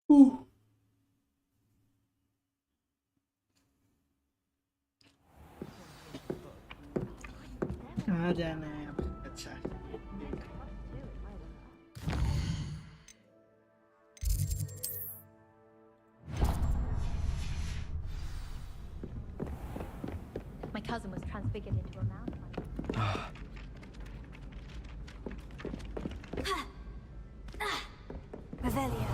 Uh, कहाँ जाना है अब? अच्छा, My cousin was transfigured into a mouse. Revelio.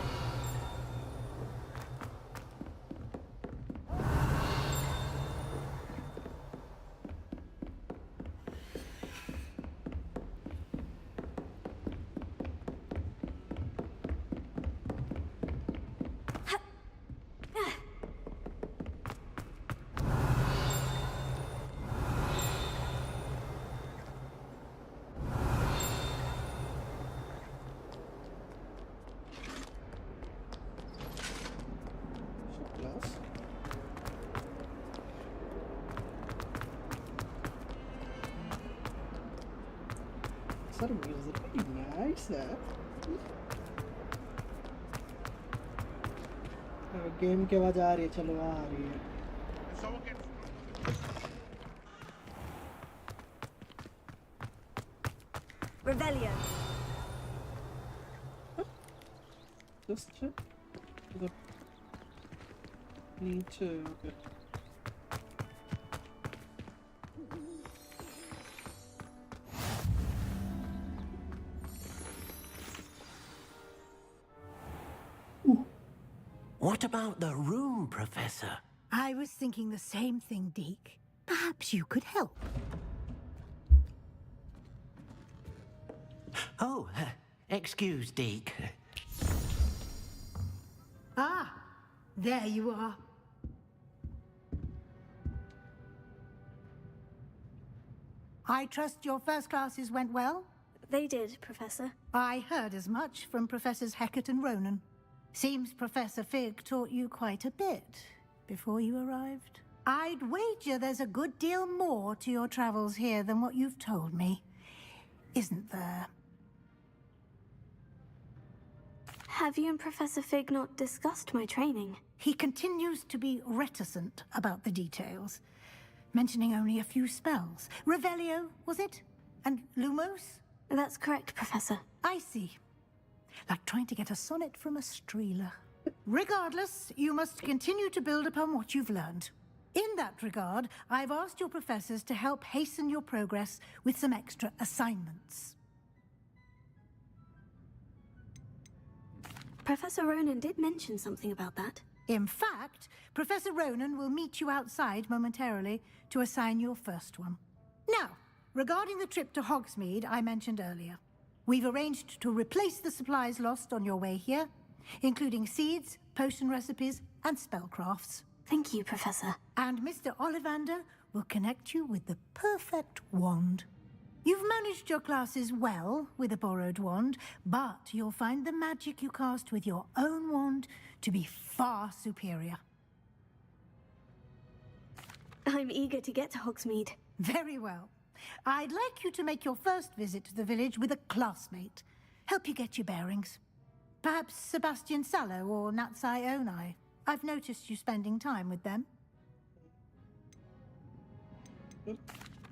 class. Sir, music very nice, है. गेम के आवाज आ रही है, चलो आ रही है. Revelio. Just check. Need to. Okay. What about the room, Professor? I was thinking the same thing, Deke. Perhaps you could help. Oh, excuse, Deke. Ah, there you are. I trust your first classes went well? They did, Professor. I heard as much from Professors Hecat and Ronan. Seems Professor Fig taught you quite a bit before you arrived. I'd wager there's a good deal more to your travels here than what you've told me. Isn't there? Have you and Professor Fig not discussed my training? He continues to be reticent about the details, mentioning only a few spells. Revelio, was it? And Lumos? That's correct, Professor. I see. Like trying to get a sonnet from a streeler. Regardless, you must continue to build upon what you've learned. In that regard, I've asked your professors to help hasten your progress with some extra assignments. Professor Ronan did mention something about that. In fact, Professor Ronan will meet you outside momentarily to assign your first one. Now, regarding the trip to Hogsmeade I mentioned earlier, we've arranged to replace the supplies lost on your way here, including seeds, potion recipes, and spellcrafts. Thank you, Professor. And Mr. Ollivander will connect you with the perfect wand. You've managed your classes well with a borrowed wand, but you'll find the magic you cast with your own wand to be far superior. I'm eager to get to Hogsmeade. Very well. I'd like you to make your first visit to the village with a classmate. Help you get your bearings. Perhaps Sebastian Sallow or Natsai Onai. I've noticed you spending time with them.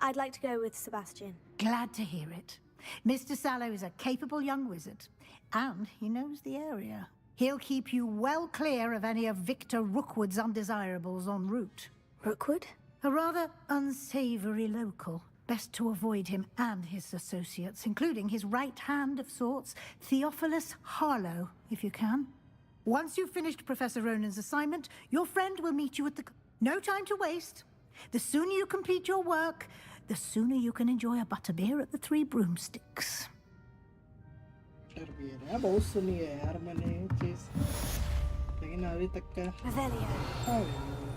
I'd like to go with Sebastian. Glad to hear it. Mr. Sallow is a capable young wizard, and he knows the area. He'll keep you well clear of any of Victor Rookwood's undesirables en route. Rookwood? A rather unsavory local. Best to avoid him and his associates, including his right hand of sorts, Theophilus Harlow, if you can. Once you've finished Professor Ronan's assignment, your friend will meet you at the... No time to waste. The sooner you complete your work, the sooner you can enjoy a butterbeer at the Three Broomsticks. बहुत सुनी है यार मैंने ये चीज, लेकिन अभी तक का Revelio.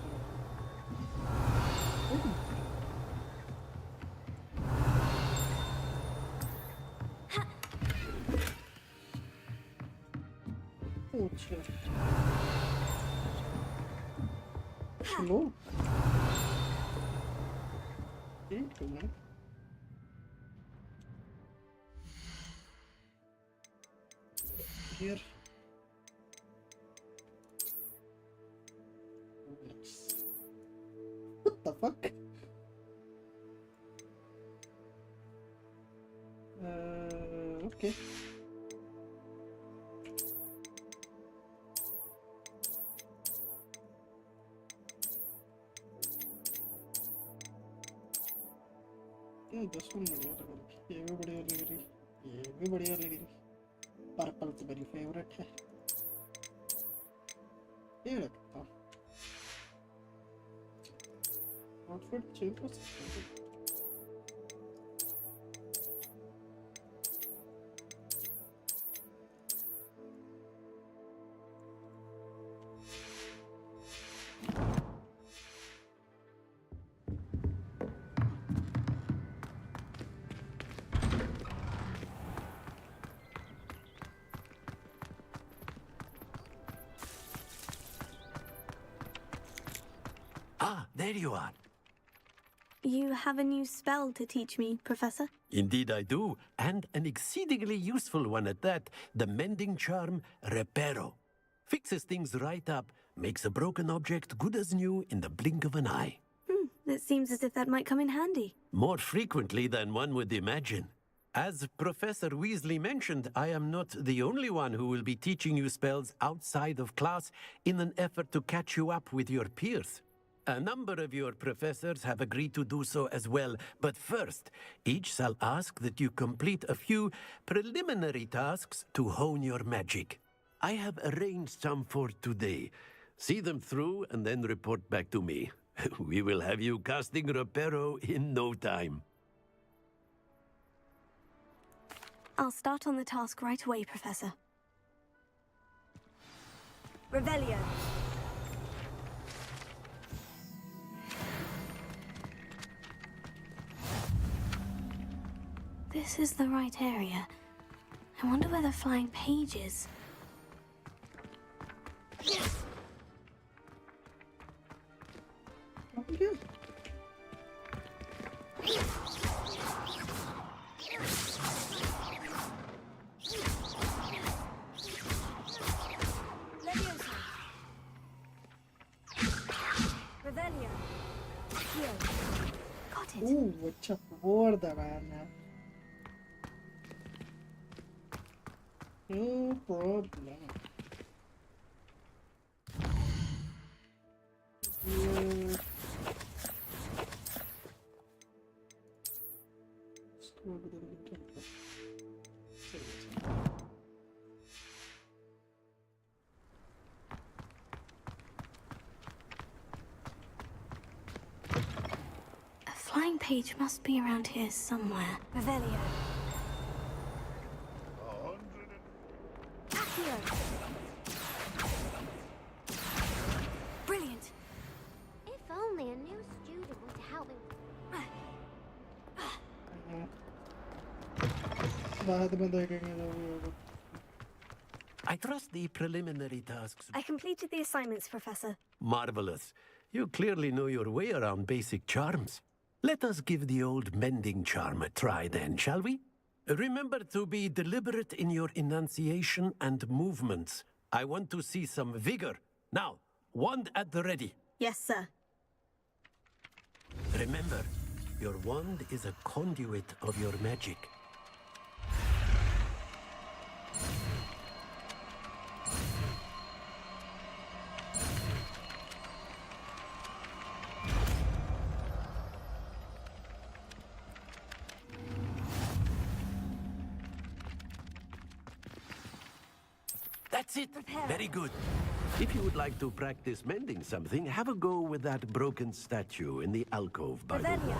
अच्छा लो ठीक है here the fuck? Okay. This one बढ़िया लग रही, ये भी बढ़िया लग रही, पर्पल तो मेरी फेवरेट है, ये रखता हूँ, आउटफिट चेंज कर सकते हैं। Ah, there you are. You have a new spell to teach me, Professor? Indeed I do, and an exceedingly useful one at that, the mending charm Reparo. Fixes things right up, makes a broken object good as new in the blink of an eye. It seems as if that might come in handy. More frequently than one would imagine. As Professor Weasley mentioned, I am not the only one who will be teaching you spells outside of class in an effort to catch you up with your peers. A number of your professors have agreed to do so as well, but first, each shall ask that you complete a few preliminary tasks to hone your magic. I have arranged some for today. See them through and then report back to me. We will have you casting Reparo in no time. I'll start on the task right away, Professor. Revelio. This is the right area. I wonder where the flying page is. Okay. Leviosa. Revelio. Here. Got it. Ooh, अच्छा और दबाना. No problem. A flying page must be around here somewhere. Revelio. Accio. Brilliant. If only a new student were to help me. बाद में देखेंगे जो भी होगा. I trust the preliminary tasks. I completed the assignments, Professor. Marvelous. You clearly know your way around basic charms. Let us give the old mending charm a try then, shall we? Remember to be deliberate in your enunciation and movements. I want to see some vigor. Now, wand at the ready. Yes, sir. Remember, your wand is a conduit of your magic. That's it. Very good. If you would like to practice mending something, have a go with that broken statue in the alcove by the water.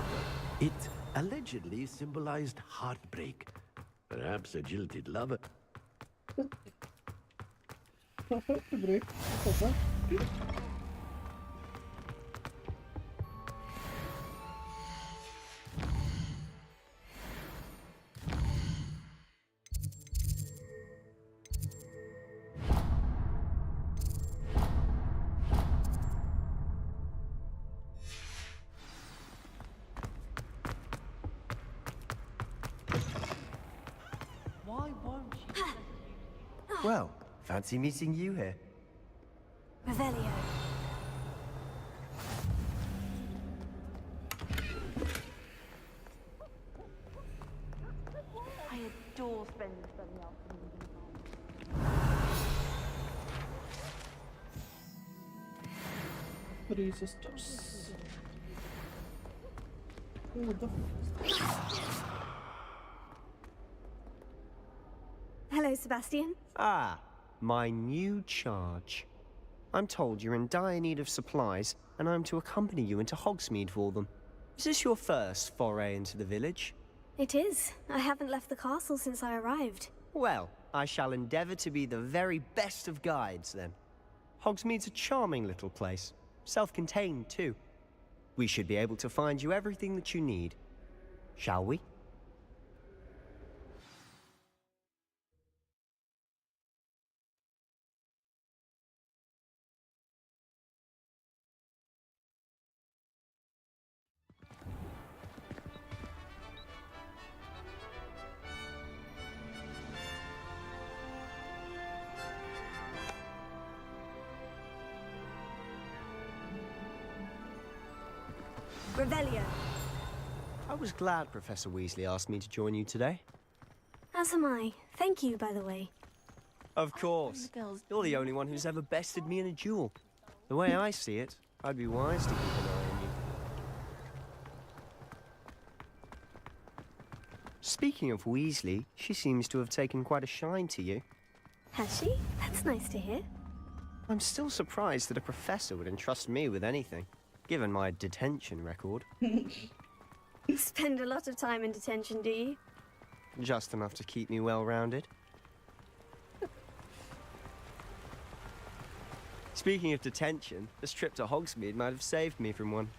It allegedly symbolized heartbreak. Perhaps a jilted lover. Break. Papa. Well, fancy meeting you here. Revelio. adore spending Sunday afternoons in the 3 sisters. Oh, what the Hello, Sebastian. Ah, my new charge. I'm told you're in dire need of supplies, and I'm to accompany you into Hogsmeade for them. Is this your first foray into the village? It is. I haven't left the castle since I arrived. Well, I shall endeavour to be the very best of guides, then. Hogsmeade's a charming little place. Self-contained, too. We should be able to find you everything that you need. Shall we? Revelio. I was glad Professor Weasley asked me to join you today. As am I. Thank you, by the way. Of course. You're the only one who's ever bested me in a duel. The way I see it, I'd be wise to keep an eye on you. Speaking of Weasley, she seems to have taken quite a shine to you. Has she? That's nice to hear. I'm still surprised that a professor would entrust me with anything, given my detention record. You spend a lot of time in detention, do you? Just enough to keep me well-rounded. Speaking of detention, this trip to Hogsmeade might have saved me from one.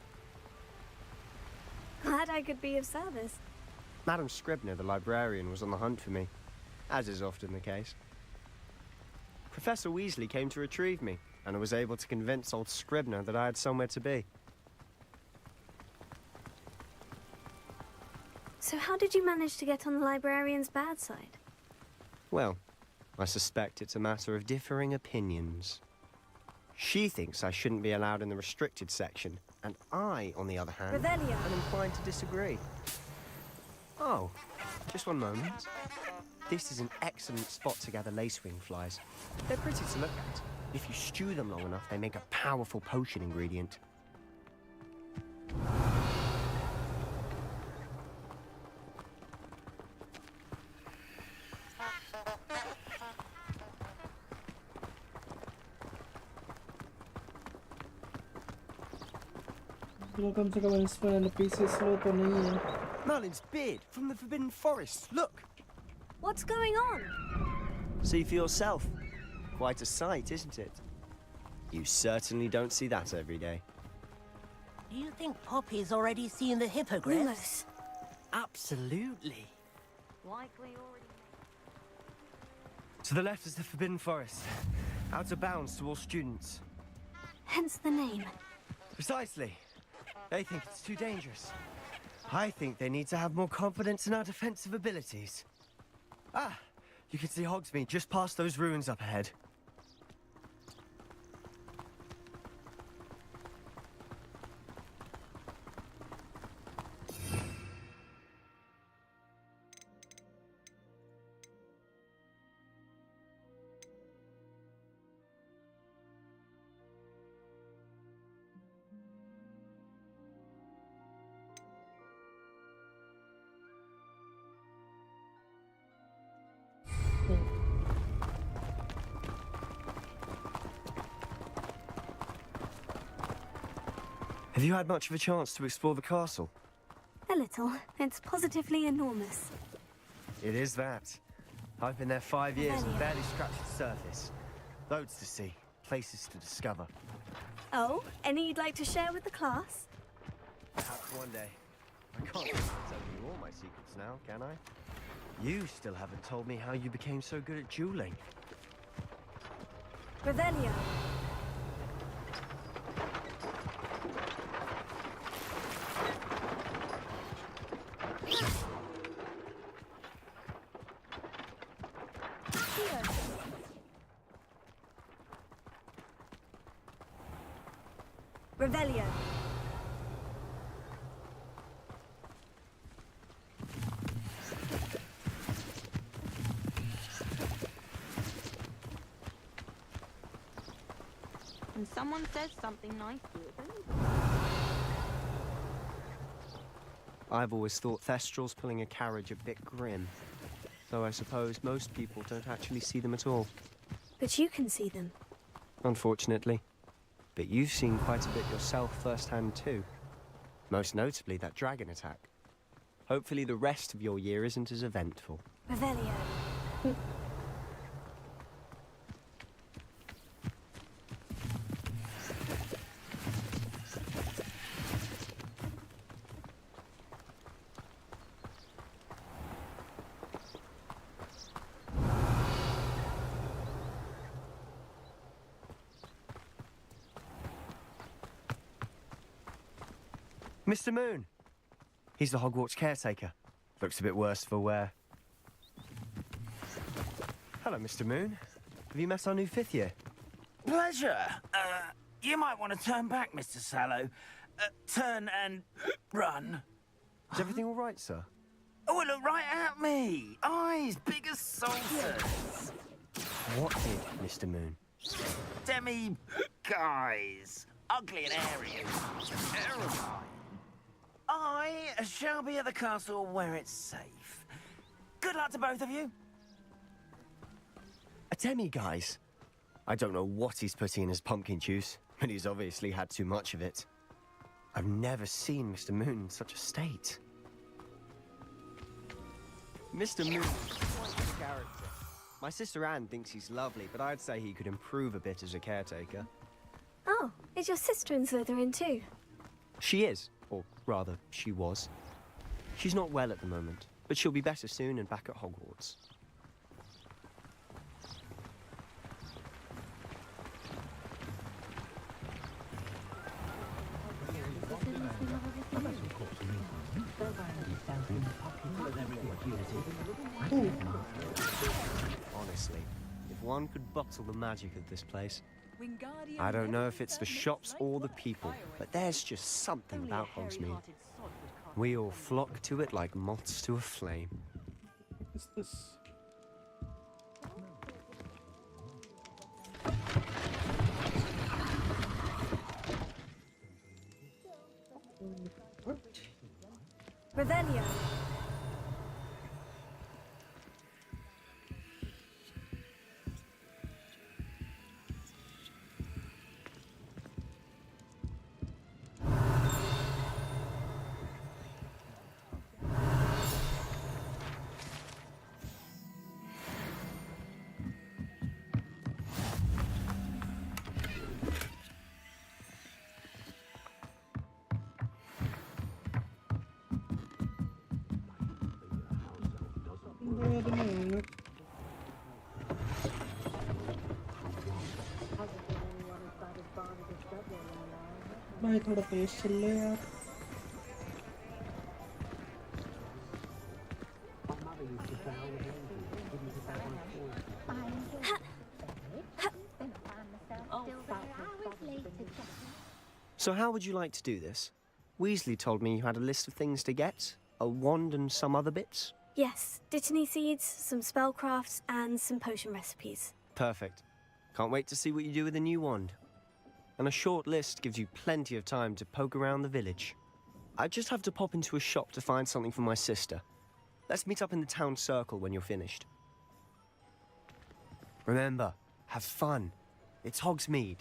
Glad I could be of service. Madam Scribner, the librarian, was on the hunt for me, as is often the case. Professor Weasley came to retrieve me, and I was able to convince old Scribner that I had somewhere to be. So how did you manage to get on the librarian's bad side? Well, I suspect it's a matter of differing opinions. She thinks I shouldn't be allowed in the restricted section, and I, on the other hand, Revelio. am inclined to disagree. Oh, just one moment. This is an excellent spot to gather lacewing flies. They're pretty to look at. If you stew them long enough, they make a powerful potion ingredient. कम से कम इस पर पीछे slow तो नहीं है. Merlin's beard from the Forbidden Forest. Look! What's going on? See for yourself. Quite a sight, isn't it? You certainly don't see that every day. Do you think Poppy's already seen the hippogriffs? Lumos. Absolutely. likely already. To the left is the Forbidden Forest. Out of bounds to all students. Hence the name. Precisely. They think it's too dangerous. I think they need to have more confidence in our defensive abilities. Ah, you can see Hogsmeade just past those ruins up ahead. Have you had much of a chance to explore the castle? A little. It's positively enormous. It is that. I've been there 5 years and barely scratched the surface. Loads to see, places to discover. Oh, any you'd like to share with the class? Perhaps one day. I can't tell you all my secrets now, can I? You still haven't told me how you became so good at dueling. Revelio. Revelio. when someone says something nice to you. I've always thought Thestrals pulling a carriage a bit grim. Though I suppose most people don't actually see them at all. But you can see them. Unfortunately. But you've seen quite a bit yourself firsthand too. Most notably that dragon attack. Hopefully the rest of your year isn't as eventful. Revelio. Mr. Moon! He's the Hogwarts caretaker. Looks a bit worse for wear. Hello, Mr. Moon. Have you met our new fifth year? Pleasure. You might want to turn back, Mr. Sallow. Turn and run. Is everything all right, sir? Oh, look right at me. Eyes big as saucers. What did, Mr. Moon? Demi guys. Ugly and airy. Terrifying. I shall be at the castle where it's safe. Good luck to both of you. A Demi, guys. I don't know what he's putting in his pumpkin juice, but he's obviously had too much of it. I've never seen Mr. Moon in such a state. Mr. Moon is quite a character. My sister Anne thinks he's lovely, but I'd say he could improve a bit as a caretaker. Oh, is your sister in Slytherin too? She is, or rather, she was. She's not well at the moment, but she'll be better soon and back at Hogwarts. Honestly, if one could bottle the magic of this place. I don't know if it's the shops or the people, but there's just something about Hogsmeade. We all flock to it like moths to a flame. What is this? What? Revelio. भाई थोड़ा तेज चल ले यार So how would you like to do this? Weasley told me you had a list of things to get, a wand and some other bits. Yes, Dittany seeds, some spellcrafts, and some potion recipes. Perfect. Can't wait to see what you do with the new wand. And a short list gives you plenty of time to poke around the village. I just have to pop into a shop to find something for my sister. Let's meet up in the town circle when you're finished. Remember, have fun. It's Hogsmeade.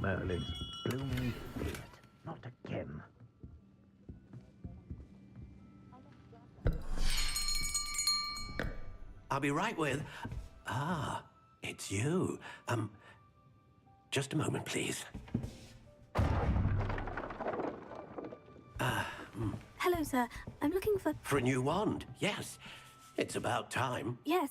Merlin's blooming beard. Not again. I'll be right with... Ah, it's you. Just a moment, please. Hello, sir. I'm looking for... For a new wand, yes. It's about time. Yes,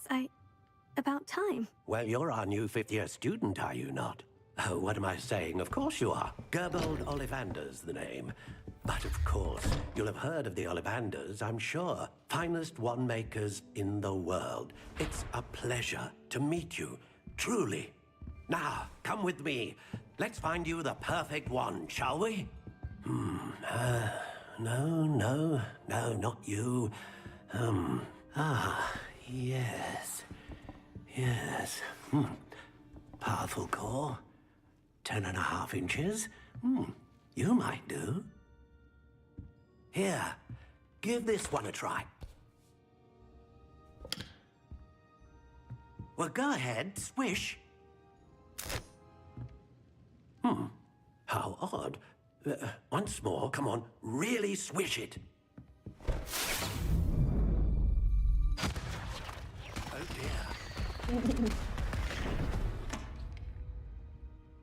about time. Well, you're our new fifth-year student, are you not? Oh, what am I saying? Of course you are. Gerbold Ollivander's the name. But of course, you'll have heard of the Ollivanders, I'm sure. Finest wand makers in the world. It's a pleasure to meet you, truly. Now, come with me. Let's find you the perfect wand, shall we? No, not you. Yes. Powerful core. 10.5 inches. You might do. Here, give this one a try. Well, go ahead, swish. How odd. Once more, come on, really swish it. Oh dear.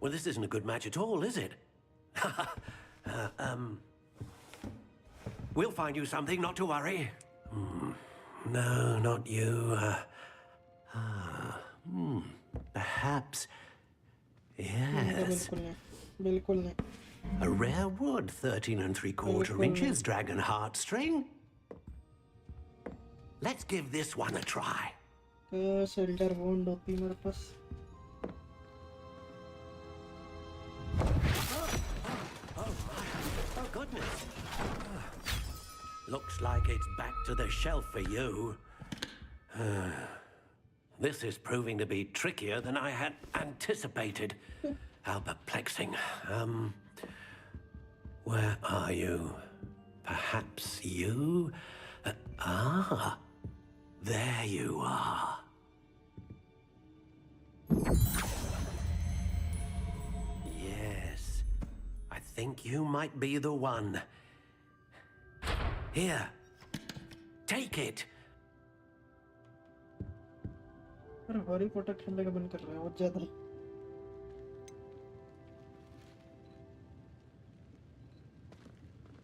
Well, this isn't a good match at all, is it? We'll find you something, not to worry. No, not you. Perhaps. Yes. बिल्कुल नहीं A rare wood, 13 3/4 inches, dragon heartstring. Let's give this one a try. Shelter वॉन्ड होती है मेरे पास Oh, goodness. Looks like it's back to the shelf for you. This is proving to be trickier than I had anticipated. How perplexing. Where are you? Perhaps you? There you are. Yes, I think you might be the one. Here, take it. अरे हरी Potter खेलने का मन कर रहा है बहुत ज्यादा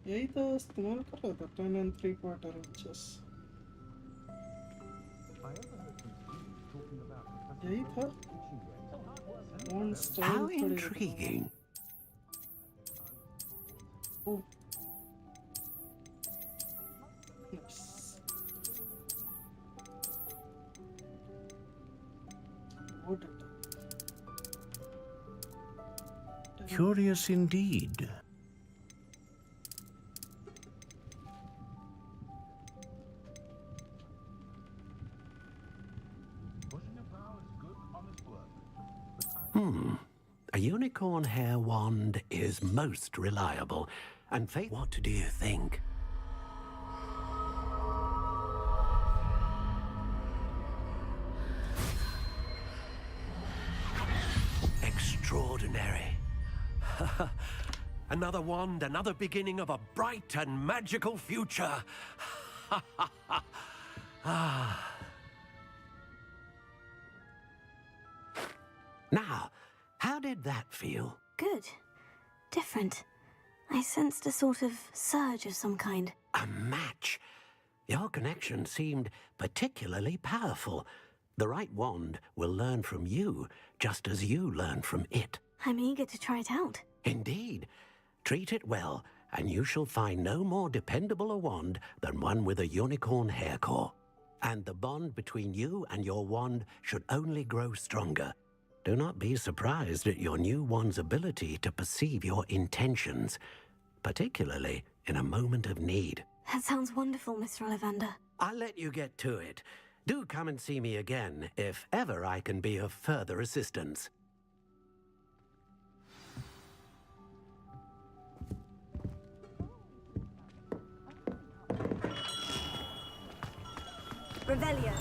यही तो इस्तेमाल कर रहा था 10 3/4 inches यही था one style How intriguing. Oh. Nice. What a Curious indeed. A unicorn hair wand is most reliable. And what do you think? Extraordinary. Another wand, another beginning of a bright and magical future. Now, how did that feel? Good. Different. I sensed a sort of surge of some kind. A match. Your connection seemed particularly powerful. The right wand will learn from you, just as you learn from it. I'm eager to try it out. Indeed. Treat it well, and you shall find no more dependable a wand than one with a unicorn hair core. And the bond between you and your wand should only grow stronger. Do not be surprised at your new wand's ability to perceive your intentions, particularly in a moment of need. That sounds wonderful, Mr. Ollivander. I'll let you get to it. Do come and see me again if ever I can be of further assistance. Revelio.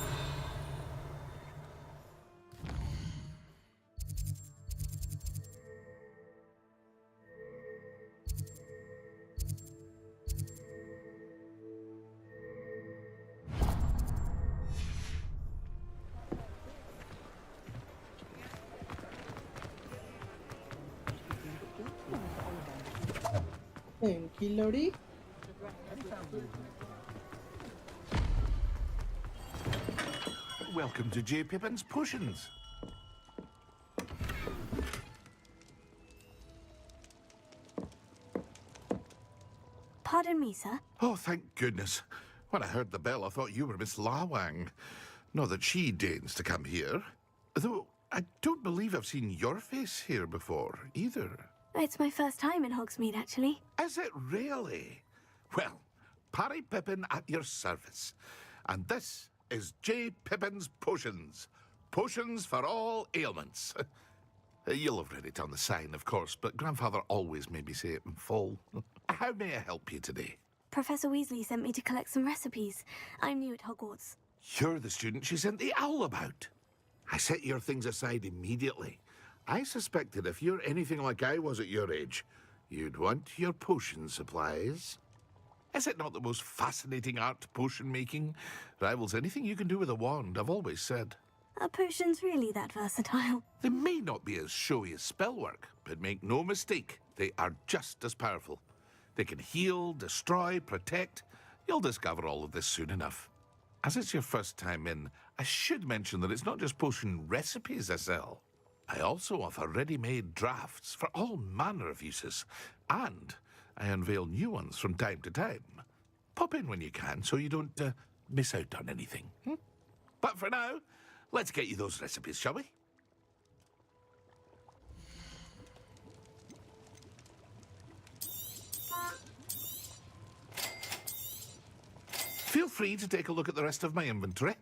Thank you, Lodi. Welcome to J. Pippin's Potions. Pardon me, sir. Oh, thank goodness. When I heard the bell, I thought you were Miss Lawang. Not that she deigns to come here. Though I don't believe I've seen your face here before, either. It's my first time in Hogsmeade, actually. Is it really? Well, Parry Pippin at your service. And this is J. Pippin's Potions. Potions for all ailments. You'll have read it on the sign, of course, but Grandfather always made me say it in full. How may I help you today? Professor Weasley sent me to collect some recipes. I'm new at Hogwarts. You're the student she sent the owl about. I set your things aside immediately. I suspected if you're anything like I was at your age, you'd want your potion supplies. Is it not the most fascinating art, potion making? Rivals anything you can do with a wand, I've always said. Are potions really that versatile? They may not be as showy as spellwork, but make no mistake, they are just as powerful. They can heal, destroy, protect. You'll discover all of this soon enough. As it's your first time in, I should mention that it's not just potion recipes I sell. I also offer ready-made drafts for all manner of uses, and I unveil new ones from time to time. Pop in when you can so you don't miss out on anything. But for now, let's get you those recipes, shall we? Feel free to take a look at the rest of my inventory,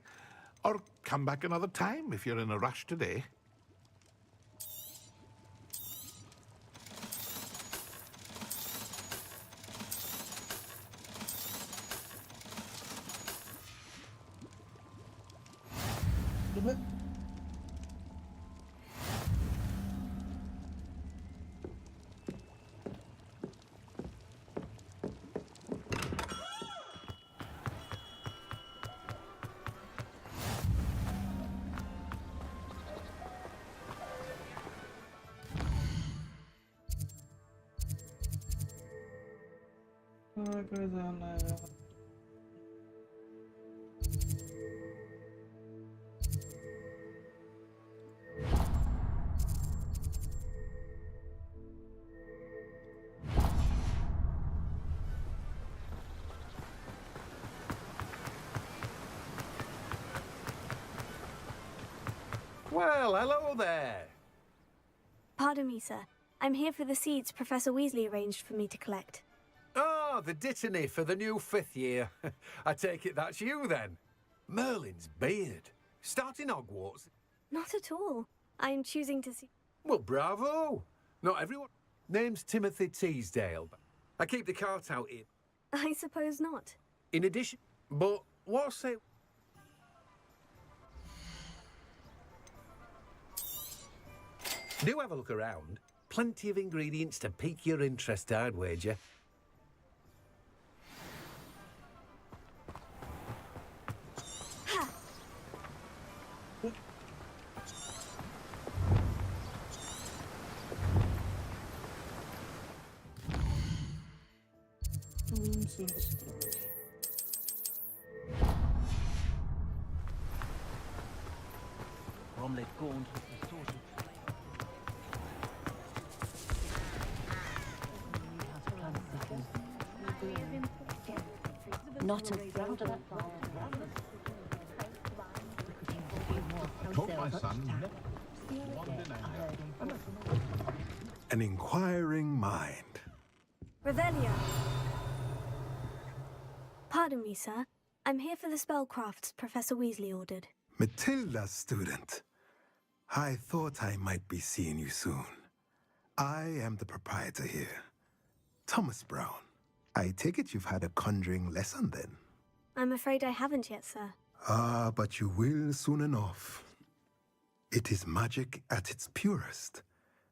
or come back another time if you're in a rush today. Well, hello there. Pardon me, sir. I'm here for the seeds Professor Weasley arranged for me to collect. Oh, the dittany for the new 5th year. I take it that's you, then. Merlin's beard. Starting Hogwarts? Not at all. I'm choosing to see... Well, bravo. Not everyone... Name's Timothy Teasdale. I keep the cart out here. I suppose not. In addition... But what's it... Do have a look around. Plenty of ingredients to pique your interest, I'd wager. Bromley Gaunt was the sort of Not a proud of Told my son. An inquiring mind. Revelio. Pardon me, sir. I'm here for the spellcrafts Professor Weasley ordered. Matilda, student. I thought I might be seeing you soon. I am the proprietor here, Thomas Brown. I take it you've had a conjuring lesson then? I'm afraid I haven't yet, sir. Ah, but you will soon enough. It is magic at its purest,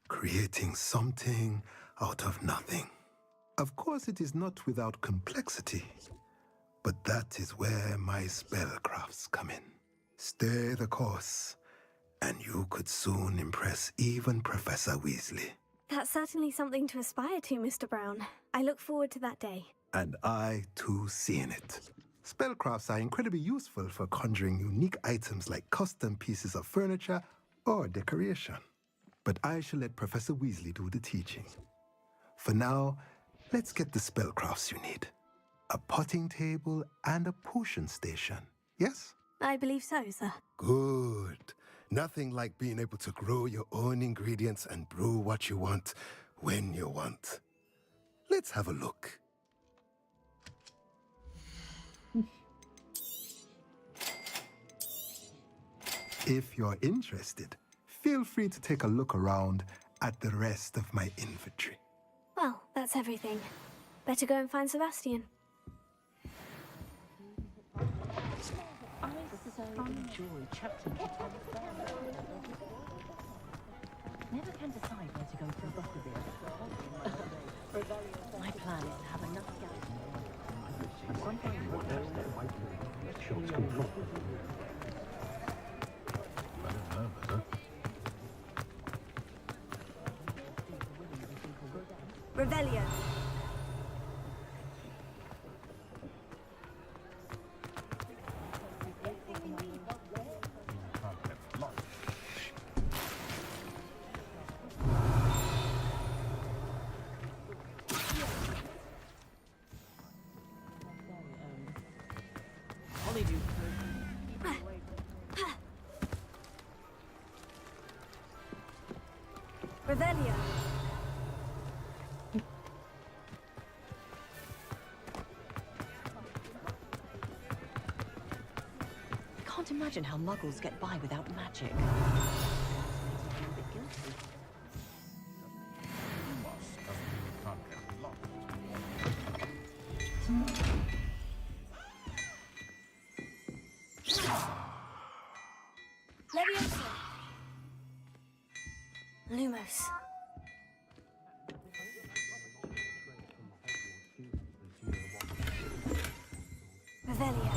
creating something out of nothing. Of course, it is not without complexity, but that is where my spellcrafts come in. Stay the course, and you could soon impress even Professor Weasley. That's certainly something to aspire to, Mr. Brown. I look forward to that day. And I, too, see in it. Spellcrafts are incredibly useful for conjuring unique items like custom pieces of furniture or decoration. But I shall let Professor Weasley do the teaching. For now, let's get the spellcrafts you need. A potting table and a potion station, yes? I believe so, sir. Good. Nothing like being able to grow your own ingredients and brew what you want when you want. Let's have a look. If you're interested, feel free to take a look around at the rest of my inventory. Well, that's everything. Better go and find Sebastian. Never can decide where to go for a butterbeer. My plan is to have enough Revelio. Revelio. I can't imagine how muggles get by without magic. Leviosa. Lumos. Revelio.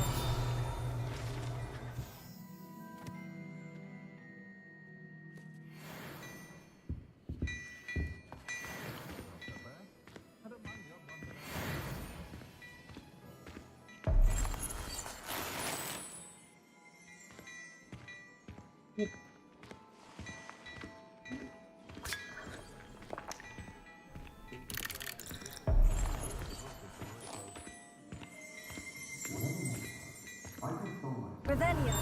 Revelio.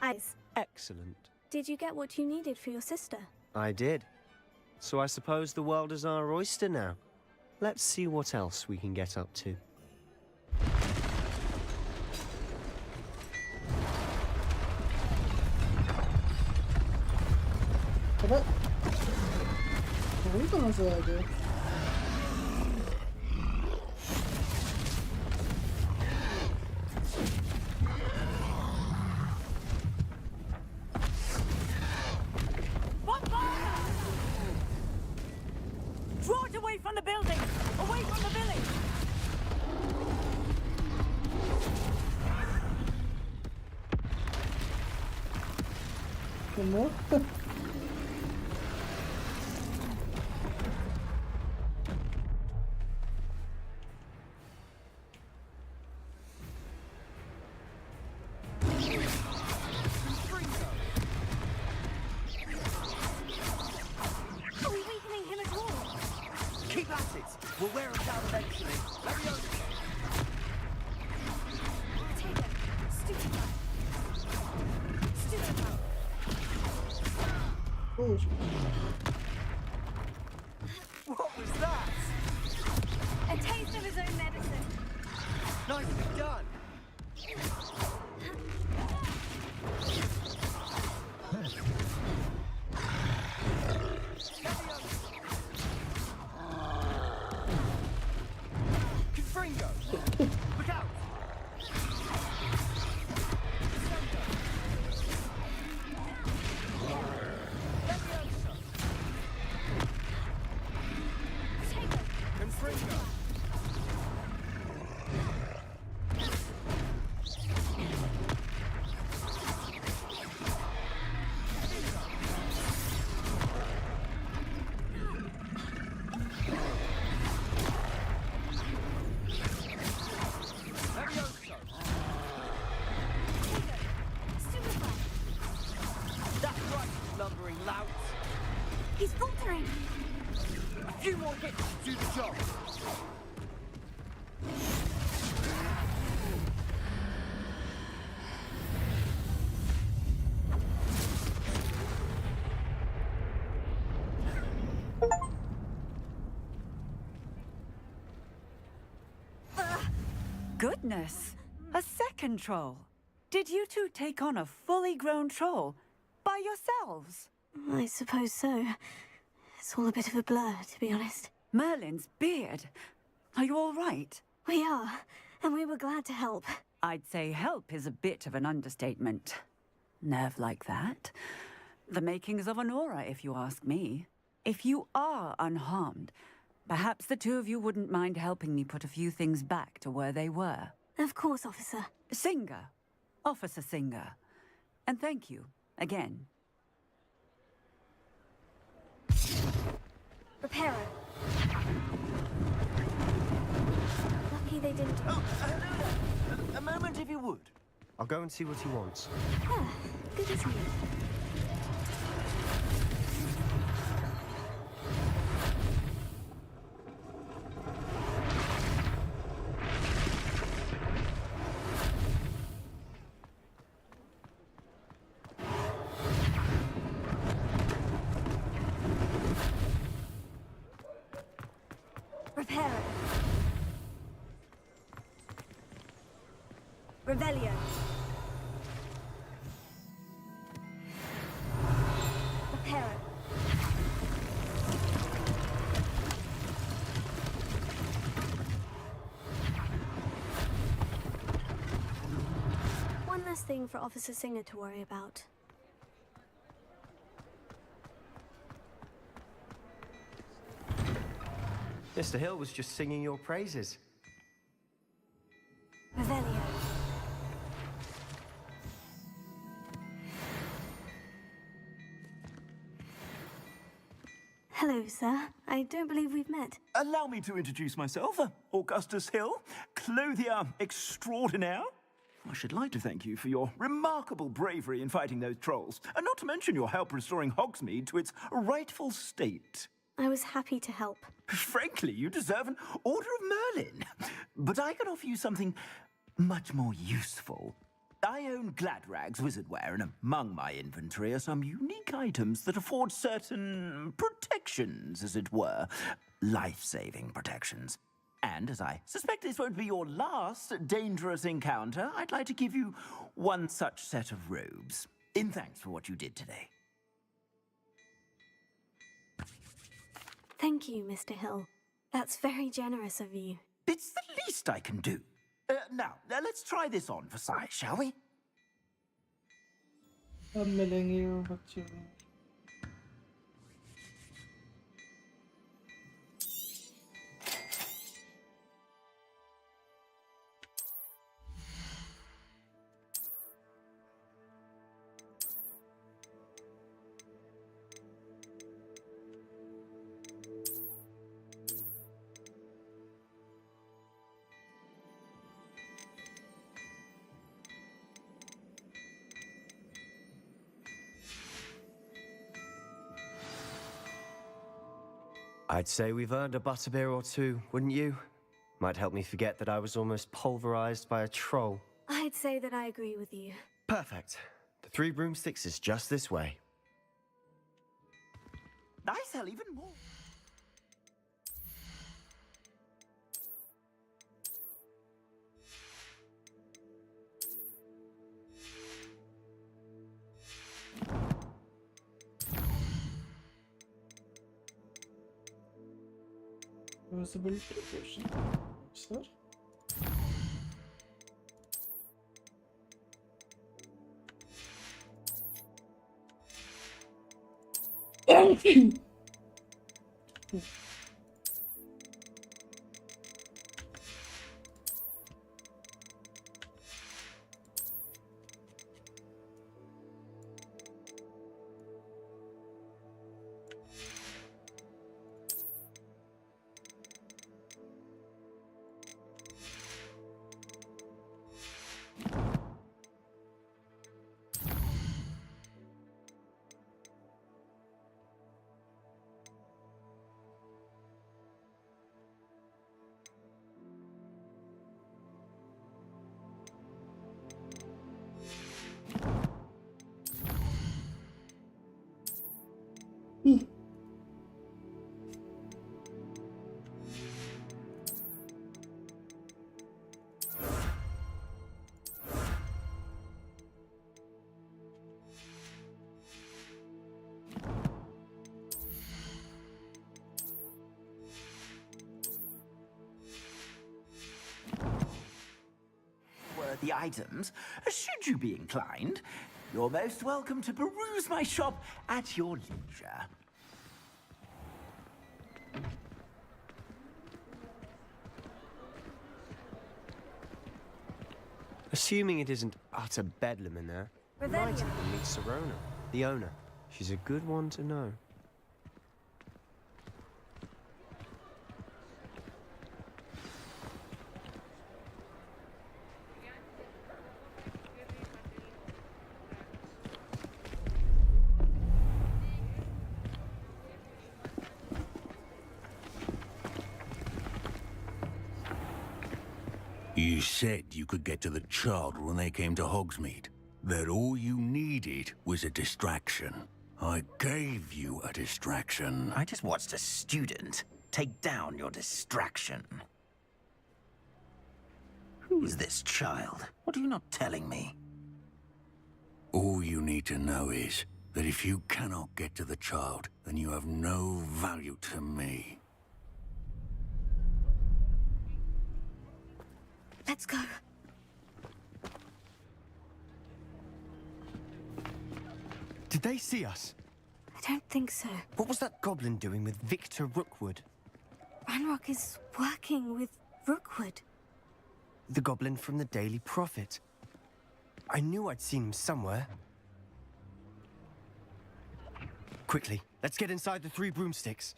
Eyes. Excellent. Did you get what you needed for your sister? I did. So I suppose the world is our oyster now. Let's see what else we can get up to. Vabbè. Comunque non so che... Draw it away from the building! Away from the village! Come facets. We'll wear them down eventually. Leviosa! Potato. Stupefy. Stupefy. Oh, shit. What was that? A taste of his own medicine. Nicely done. Confringo! Look out! Potato. Confringo! Stupefy. That's right, you lumbering lout. He's faltering. A few more hits to do the job. Goodness! A second troll. Did you two take on a fully grown troll by yourselves? I suppose so. It's all a bit of a blur, to be honest. Merlin's beard. Are you all right? We are, and we were glad to help. I'd say help is a bit of an understatement. Nerve like that. The makings of an aura, if you ask me. If you are unharmed, perhaps the two of you wouldn't mind helping me put a few things back to where they were. Of course, officer. Singer. Officer Singer. And thank you, again. Reparo. Lucky they didn't... Oh, a moment if you would. I'll go and see what he wants. Ah, good as new. Reparo. Revelio. Reparo. One less thing for Officer Singer to worry about. Mr. Hill was just singing your praises. Revelio. Hello, sir. I don't believe we've met. Allow me to introduce myself. Augustus Hill, clothier extraordinaire. I should like to thank you for your remarkable bravery in fighting those trolls, and not to mention your help restoring Hogsmeade to its rightful state. I was happy to help. Frankly, you deserve an Order of Merlin. But I can offer you something much more useful. I own Gladrag's wizardware, and among my inventory are some unique items that afford certain protections, as it were. Life-saving protections. And as I suspect this won't be your last dangerous encounter, I'd like to give you one such set of robes, in thanks for what you did today. Thank you, Mr. Hill. That's very generous of you. It's the least I can do. Now, let's try this on for size, shall we? अब मिलेंगे वो बच्चे I'd say we've earned a butterbeer or two, wouldn't you? Might help me forget that I was almost pulverized by a troll. I'd say that I agree with you. Perfect. The Three Broomsticks is just this way. I sell even more. Visibility potion, sir. Worthy items, should you be inclined, you're most welcome to peruse my shop at your leisure. Assuming it isn't utter bedlam in there, we might even meet Sirona, the owner. She's a good one to know. You said you could get to the child when they came to Hogsmeade. That all you needed was a distraction. I gave you a distraction. I just watched a student take down your distraction. Who is this child? What are you not telling me? All you need to know is that if you cannot get to the child, then you have no value to me. Let's go. Did they see us? I don't think so. What was that goblin doing with Victor Rookwood? Ranrock is working with Rookwood. The goblin from the Daily Prophet. I knew I'd seen him somewhere. Quickly, let's get inside the Three Broomsticks.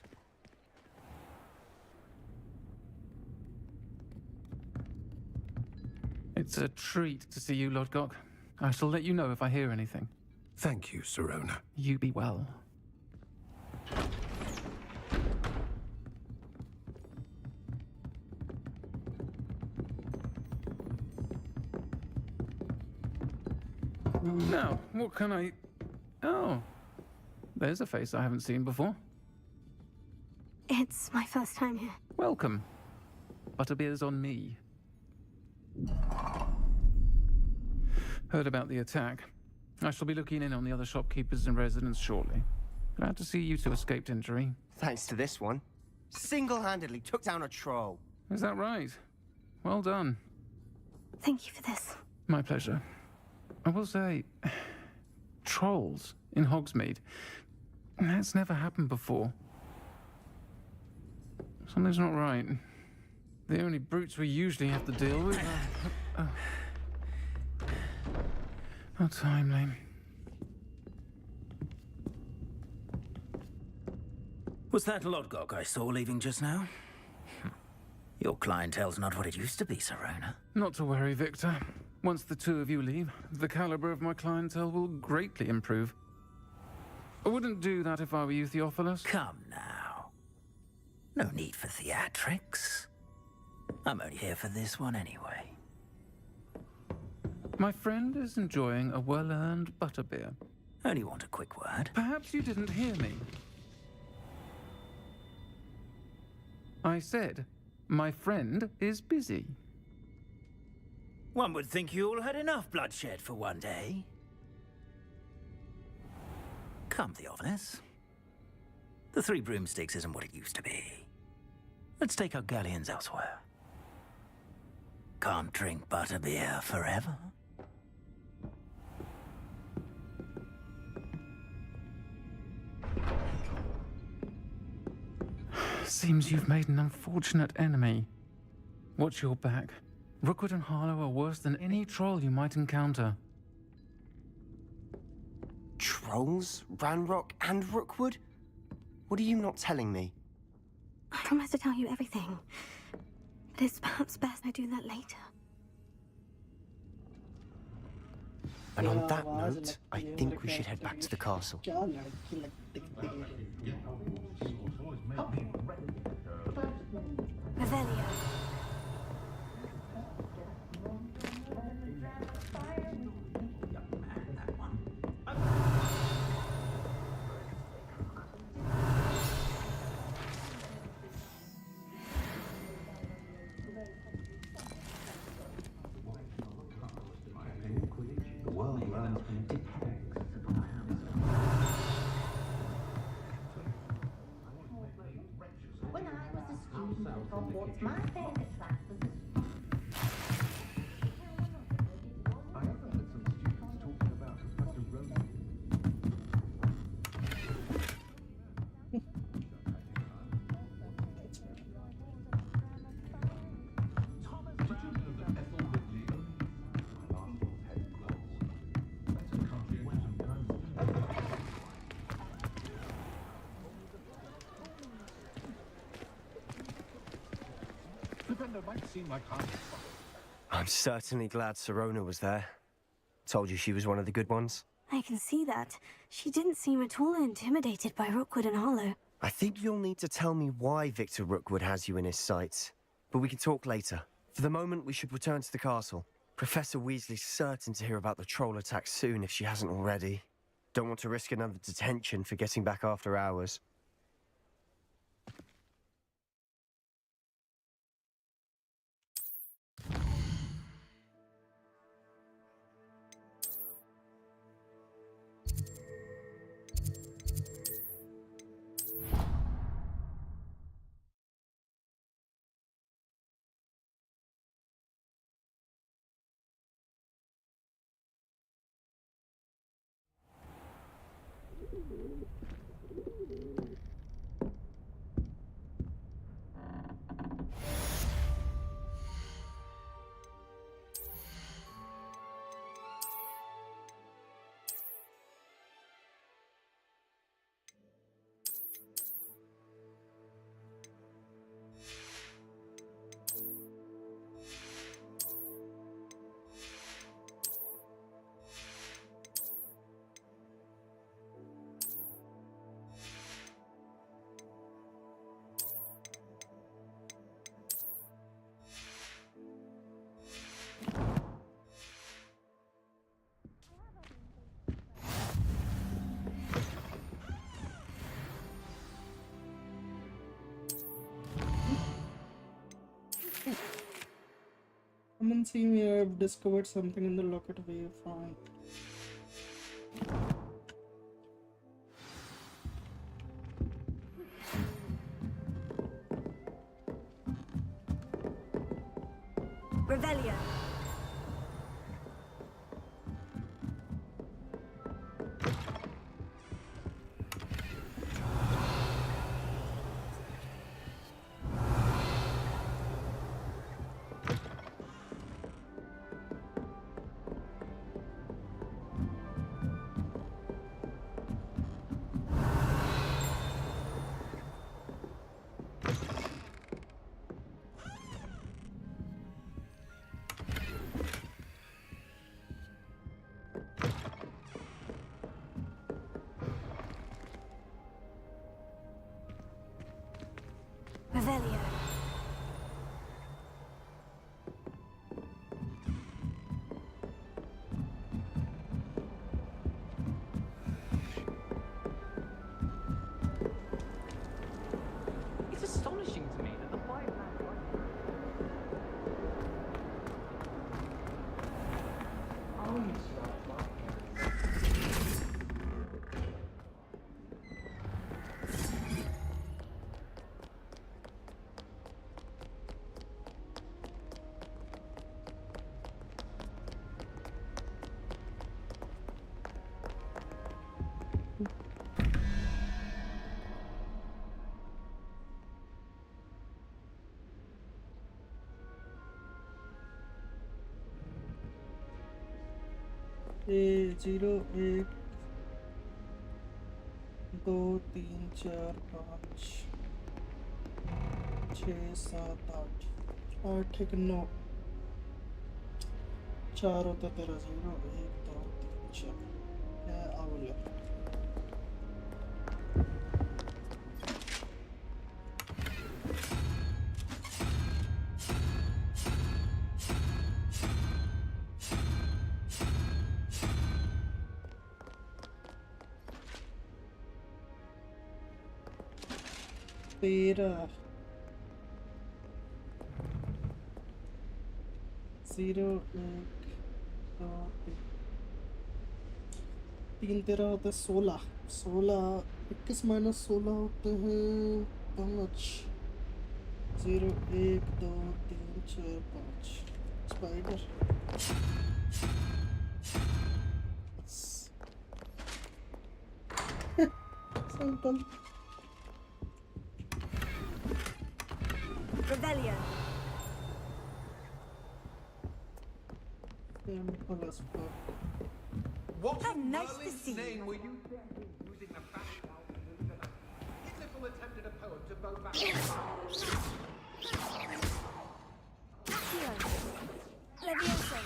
It's a treat to see you, Lodgok. I shall let you know if I hear anything. Thank you, Sirona. You be well. Now, what can I... Oh, there's a face I haven't seen before. It's my first time here. Welcome. Butterbeer's on me. Heard about the attack. I shall be looking in on the other shopkeepers and residents shortly. Glad to see you two escaped injury. Thanks to this one. Single-handedly took down a troll. Is that right? Well done. Thank you for this. My pleasure. I will say, trolls in Hogsmeade. That's never happened before. Something's not right. The only brutes we usually have to deal with are... How timely. Was that Lodgok I saw leaving just now? Your clientele's not what it used to be, Sirona. Not to worry, Victor. Once the two of you leave, the caliber of my clientele will greatly improve. I wouldn't do that if I were you, Theophilus. Come now. No need for theatrics. I'm only here for this one anyway. My friend is enjoying a well-earned butterbeer. Only want a quick word. Perhaps you didn't hear me. I said, my friend is busy. One would think you all had enough bloodshed for one day. Come, Theophilus. The Three Broomsticks isn't what it used to be. Let's take our galleons elsewhere. Can't drink butterbeer forever. Seems you've made an unfortunate enemy. Watch your back. Rookwood and Harlow are worse than any troll you might encounter. Trolls? Ranrock and Rookwood? What are you not telling me? I promise to tell you everything. But it's perhaps best I do that later. And on that note, I think we should head back to the castle. Revelio. When I was a student at Hogwarts, my favorite class was the I'm certainly glad Sirona was there. Told you she was one of the good ones. I can see that. She didn't seem at all intimidated by Rookwood and Harlow. I think you'll need to tell me why Victor Rookwood has you in his sights. But we can talk later. For the moment, we should return to the castle. Professor Weasley's certain to hear about the troll attack soon if she hasn't already. Don't want to risk another detention for getting back after hours. Come and see me, I've discovered something in the locket where you found. Revelio. Revelio. It's astonishing to me that the white man. Oh, it's ए 0 1 2 3 4 5 6 7 8 8 1 9 4 होता तेरा 0 1 2 3 4 क्या आवल है तेरा 0 1 2 3 तेरा होता है 16 16 21 minus 16 होते हैं 5 0 1 2 3 4 5 spider simple Revelio. What How nice to Merlin's see name you. were you thinking using the background to deliver that? Little attempted a poem to bow back. Accio. Levioso.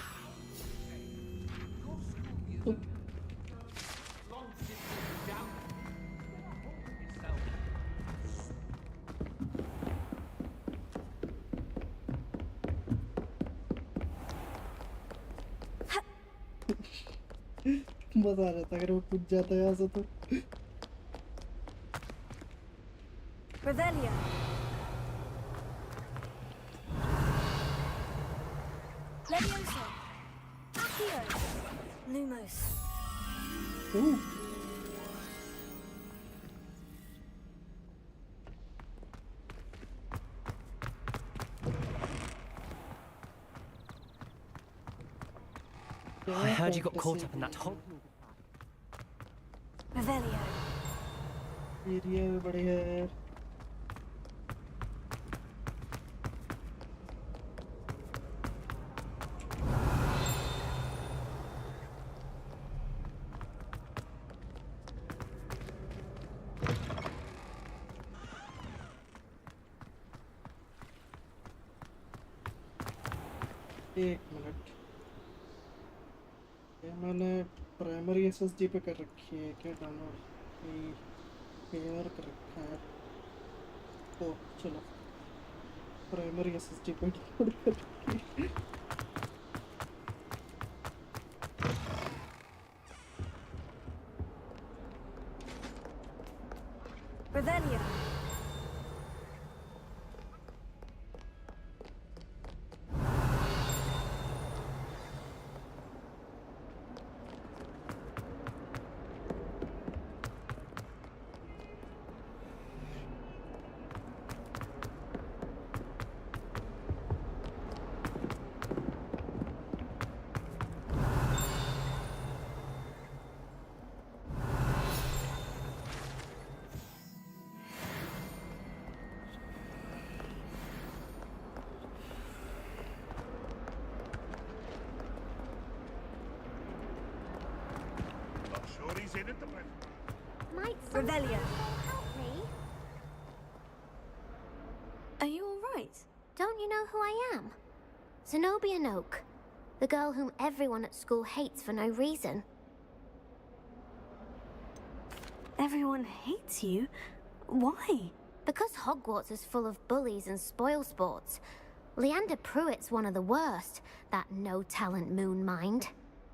Long distance down. Yourself. मजा आ जाता अगर वो कूद जाता है यहाँ से तो Revelio. Levioso. Accio. Lumos. I heard you got caught up in that whole. Revelio. Area भी बढ़िया है एक मिनट ये मैंने प्राइमरी एसएसडी पे कर रखी है क्या डाउनलोड पेयर कर रखा है तो चलो प्राइमरी एसएसडी पे डाउनलोड कर रखी है Revelio. Might Revelio. help me? Are you all right? Don't you know who I am? Zenobia Noak, the girl whom everyone at school hates for no reason. Everyone hates you? Why? Because Hogwarts is full of bullies and spoilsports, Leander Pruitt's one of the worst, that no-talent moon mind.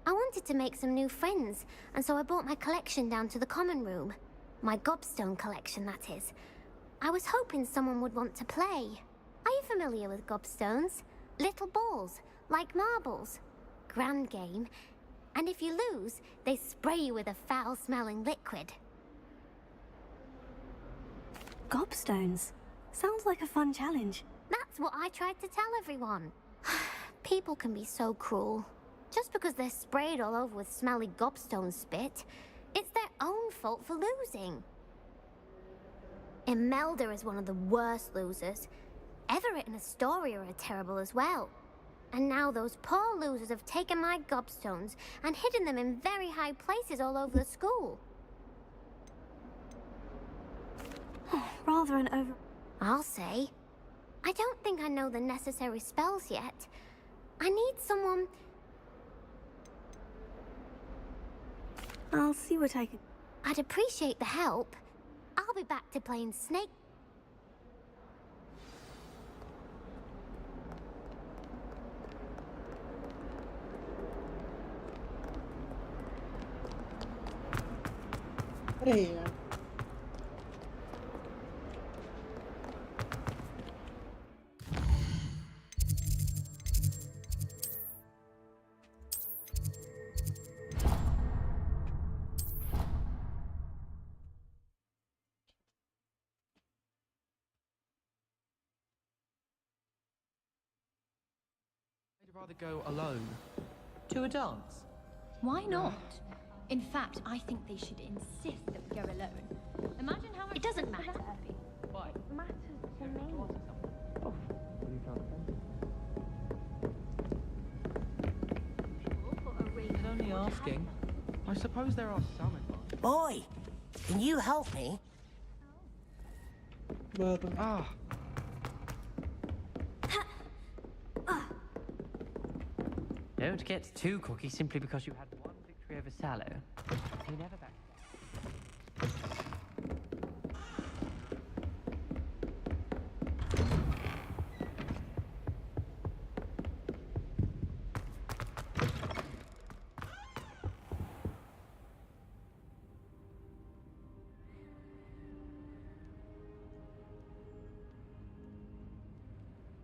I wanted to make some new friends, and so I brought my collection down to the common room. My gobstone collection, that is. I was hoping someone would want to play. Are you familiar with gobstones? Little balls, like marbles. Grand game. And if you lose, they spray you with a foul-smelling liquid. Gobstones? Sounds like a fun challenge. That's what I tried to tell everyone. People can be so cruel. Just because they're sprayed all over with smelly gobstone spit, it's their own fault for losing. Imelda is one of the worst losers. Everett and Astoria are terrible as well. And now those poor losers have taken my gobstones and hidden them in very high places all over the school. Rather an over... I'll say. I don't think I know the necessary spells yet. I need someone... I'll see what I can... I'd appreciate the help. I'll be back to playing Snake... अरे यार I'd rather go alone. To a dance? Why not? In fact, I think they should insist that we go alone. Imagine how much... It doesn't matter. Why? It matters to me. Oh, you can't say. Only asking. I suppose there are some advantages. Boy, can you help me? Ah. Don't get too cocky simply because you had one victory over Sallow. You never back.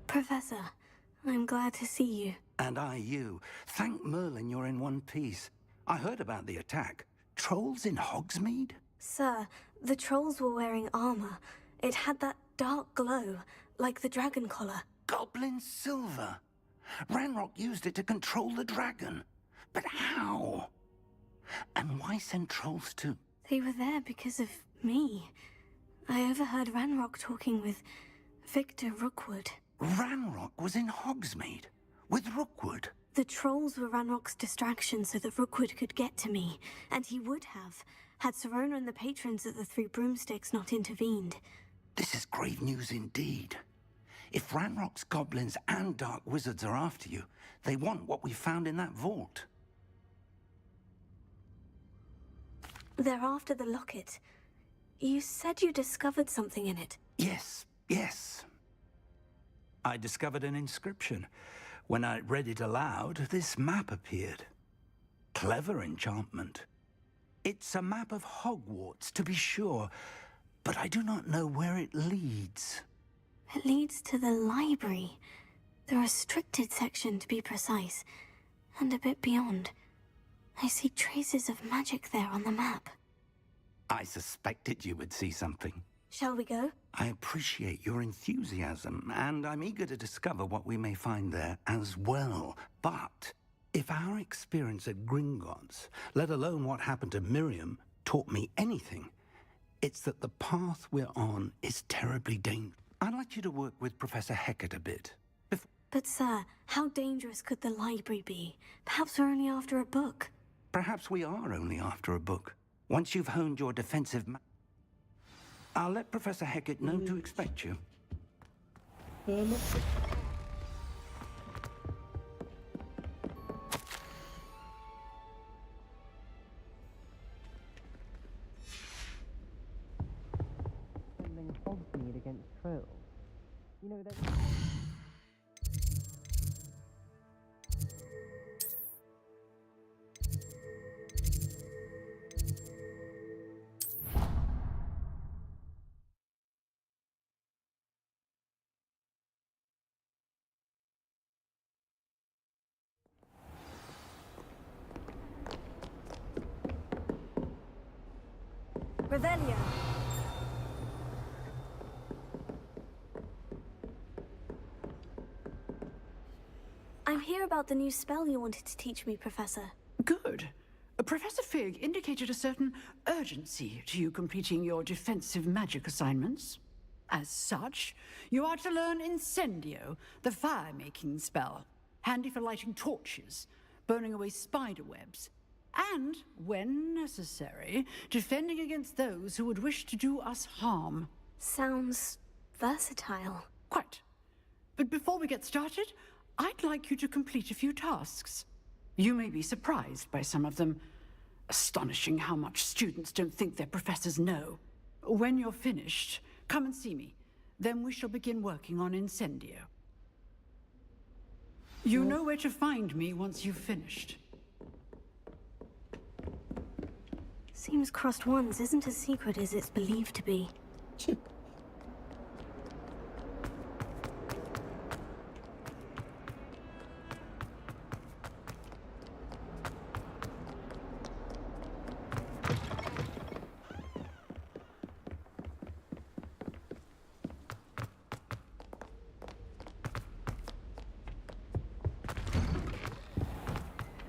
Professor, I'm glad to see you. And I you. Thank Merlin you're in one piece. I heard about the attack. Trolls in Hogsmeade? Sir, the trolls were wearing armor. It had that dark glow, like the dragon collar. Goblin silver. Ranrock used it to control the dragon. But how? And why send trolls to... They were there because of me. I overheard Ranrock talking with Victor Rookwood. Ranrock was in Hogsmeade? With Rookwood? The trolls were Ranrock's distraction so that Rookwood could get to me, and he would have, had Sirona and the patrons at the Three Broomsticks not intervened. This is grave news indeed. If Ranrock's goblins and dark wizards are after you, they want what we found in that vault. They're after the locket. You said you discovered something in it. Yes. I discovered an inscription. When I read it aloud, this map appeared. Clever enchantment. It's a map of Hogwarts, to be sure, but I do not know where it leads. It leads to the library. The restricted section, to be precise. And a bit beyond. I see traces of magic there on the map. I suspected you would see something. Shall we go? I appreciate your enthusiasm, and I'm eager to discover what we may find there as well. But if our experience at Gringotts, let alone what happened to Miriam, taught me anything, it's that the path we're on is terribly dangerous. I'd like you to work with Professor Hecat a bit. But sir, how dangerous could the library be? Perhaps we're only after a book. Perhaps we are only after a book. Once you've honed your defensive... I'll let Professor Hecat know to expect you. You know, Revelio. I'm here about the new spell you wanted to teach me, Professor. Good. Professor Fig indicated a certain urgency to you completing your defensive magic assignments. As such, you are to learn Incendio, the fire-making spell, handy for lighting torches, burning away spider webs, and, when necessary, defending against those who would wish to do us harm. Sounds versatile. Quite. But before we get started, I'd like you to complete a few tasks. You may be surprised by some of them. Astonishing how much students don't think their professors know. When you're finished, come and see me. Then we shall begin working on Incendio. You know where to find me once you've finished. Seems crossed wands isn't as secret as it's believed to be.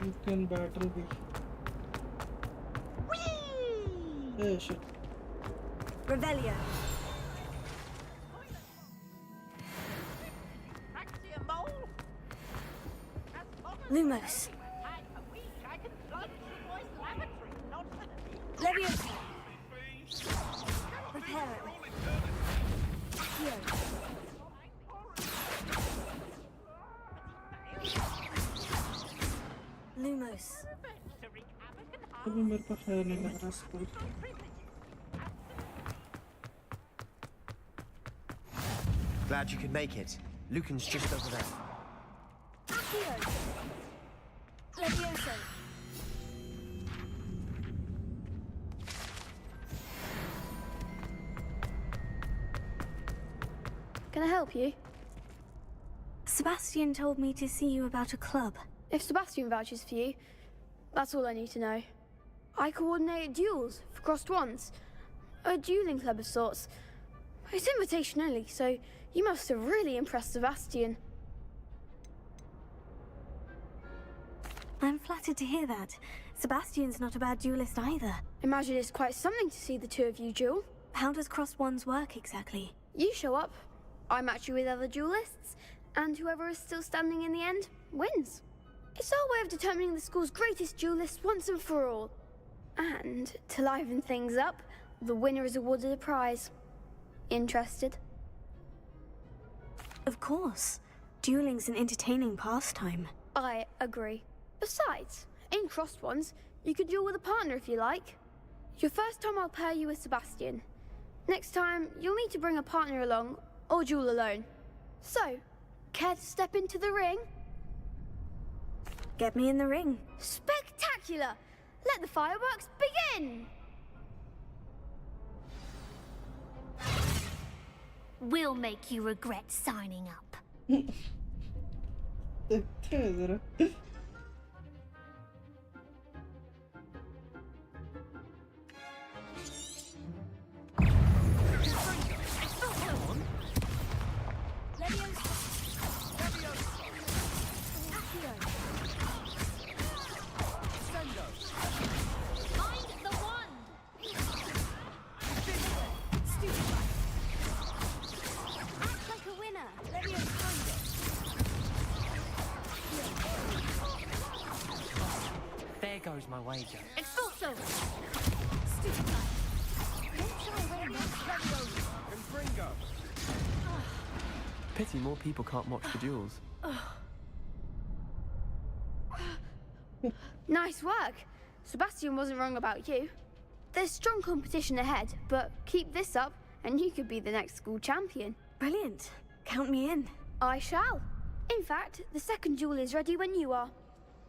You can battle the... Yeah, shit. Revelio. Lumos. Leviosa. Reparo. Accio. Lumos. अभी मेरे पास है नहीं लग रहा school. Glad you could make it. Lucan's just over there. Accio. Leviosa. Can I help you? Sebastian told me to see you about a club. If Sebastian vouches for you, that's all I need to know. I coordinate duels for crossed wands. A dueling club of sorts. It's invitation only, so you must have really impressed Sebastian. I'm flattered to hear that. Sebastian's not a bad duelist either. Imagine it's quite something to see the two of you duel. How does crossed wands work exactly? You show up, I match you with other duelists, and whoever is still standing in the end wins. It's our way of determining the school's greatest duelist once and for all. And to liven things up, the winner is awarded a prize. Interested? Of course. Dueling's an entertaining pastime. I agree. Besides, in crossed ones, you could duel with a partner if you like. Your first time I'll pair you with Sebastian. Next time, you'll need to bring a partner along, or duel alone. So, care to step into the ring? Get me in the ring. Spectacular! Let the fireworks begin! We'll make you regret signing up. There goes my wager. Expulso! Pity more people can't watch the duels. Nice work. Sebastian wasn't wrong about you. There's strong competition ahead, but keep this up and you could be the next school champion. Brilliant. count me in. I shall. In fact, the second duel is ready when you are.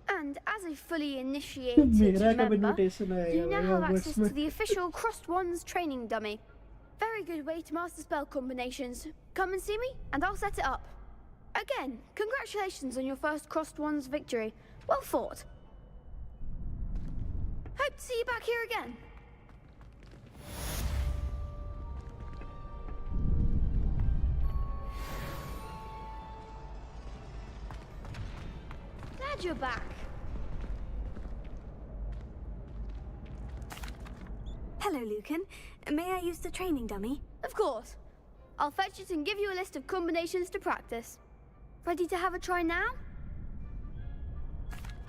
And as a fully initiated मेरा कब member, invitation आएगा you now भाई have Hogwarts access में? to the official Crossed Wands training dummy. Very good way to master spell combinations. Come and see me, and I'll set it up. Again, congratulations on your first Crossed Wands victory. Well fought. Hope to see you back here again. Glad you're back. Hello, Lucan. May I use the training dummy? Of course. I'll fetch it and give you a list of combinations to practice. Ready to have a try now?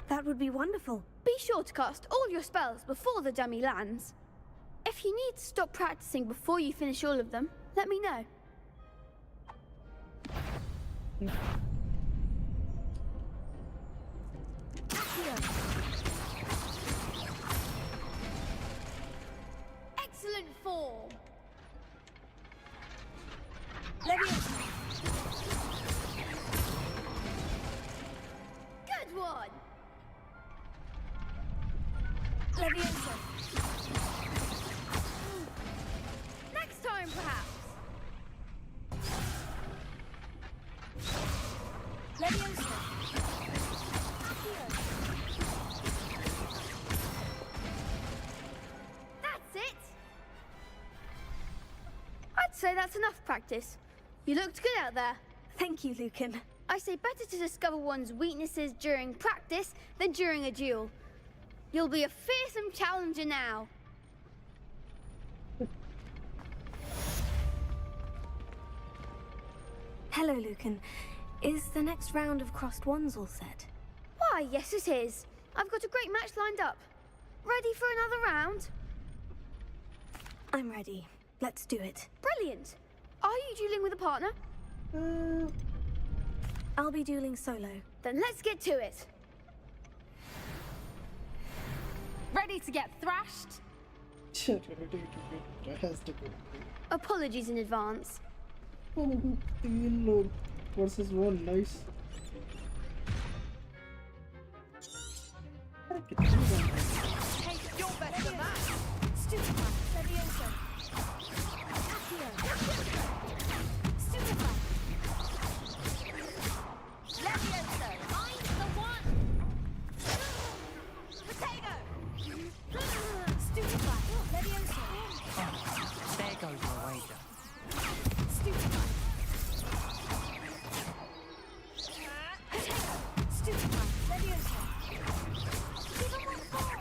That would be wonderful. Be sure to cast all your spells before the dummy lands. If you need to stop practicing before you finish all of them, let me know. Excellent form. Leviosa. Good one. Leviosa. Next time, perhaps. Leviosa. That's it. I'd say that's enough practice. You looked good out there. Thank you, Lucan. I say better to discover one's weaknesses during practice than during a duel. You'll be a fearsome challenger now. Hello, Lucan. Is the next round of Crossed Wands all set? Why, yes it is. I've got a great match lined up. Ready for another round? I'm ready. Let's do it. Brilliant. Are you dueling with a partner? I'll be dueling solo. Then let's get to it. Ready to get thrashed? Apologies in advance. तीन लोग versus one, nice. Hey, you're better than that. Stupefy. Leviosa. Stupefy. Leviosa, I'm the one. Potato. Stupefy. Leviosa. There goes my wager. Stupefy. Stupefy. Leviosa. Give him one more.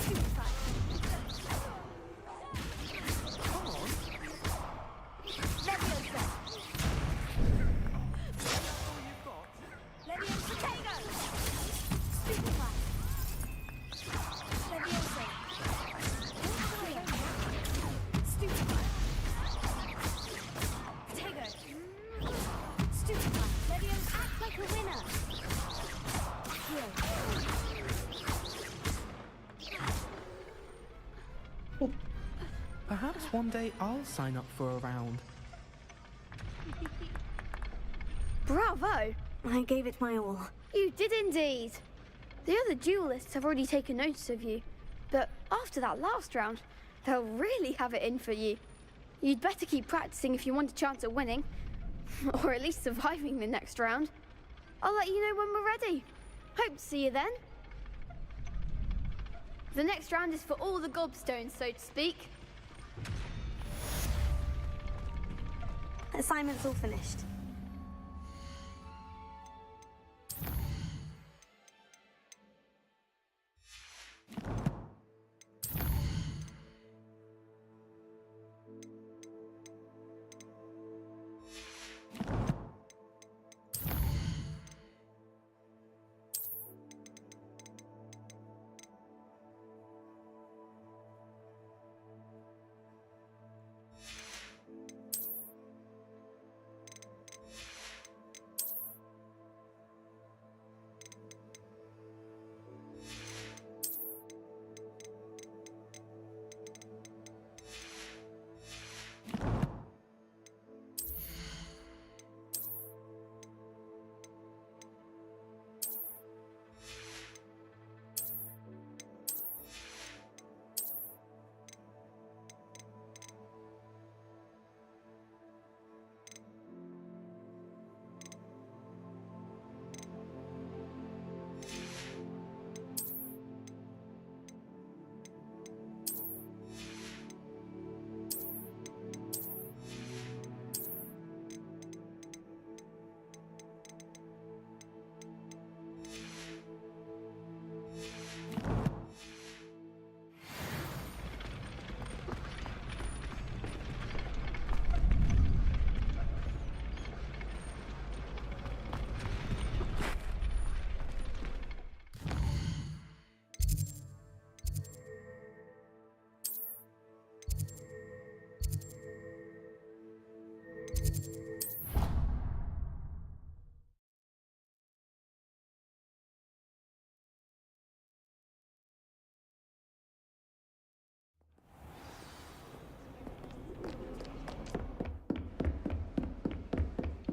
Stupefy. Come on. Leviosa. Leviosa. Potato. Stupefy. Leviosa. Stupefy. Potato. Stupefy. Leviosa. Act like a winner. Perhaps one day I'll sign up for a round. Bravo. I gave it my all. You did indeed. The other duelists have already taken notice of you, but after that last round, they'll really have it in for you. You'd better keep practicing if you want a chance at winning, or at least surviving the next round. I'll let you know when we're ready. Hope to see you then. The next round is for all the gobstones, so to speak. Assignment's all finished.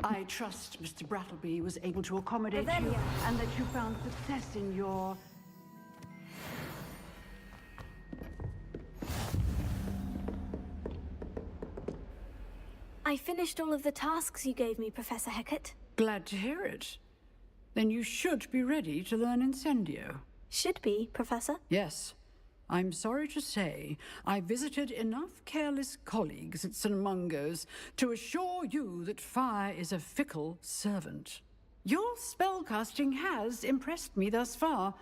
I trust Mr. Brattleby was able to accommodate you Revelia. and that you found success in your... I finished all of the tasks you gave me, Professor Hecat. Glad to hear it. Then you should be ready to learn Incendio. Should be, Professor. Yes. I'm sorry to say, I visited enough careless colleagues at St. Mungo's to assure you that fire is a fickle servant. Your spellcasting has impressed me thus far,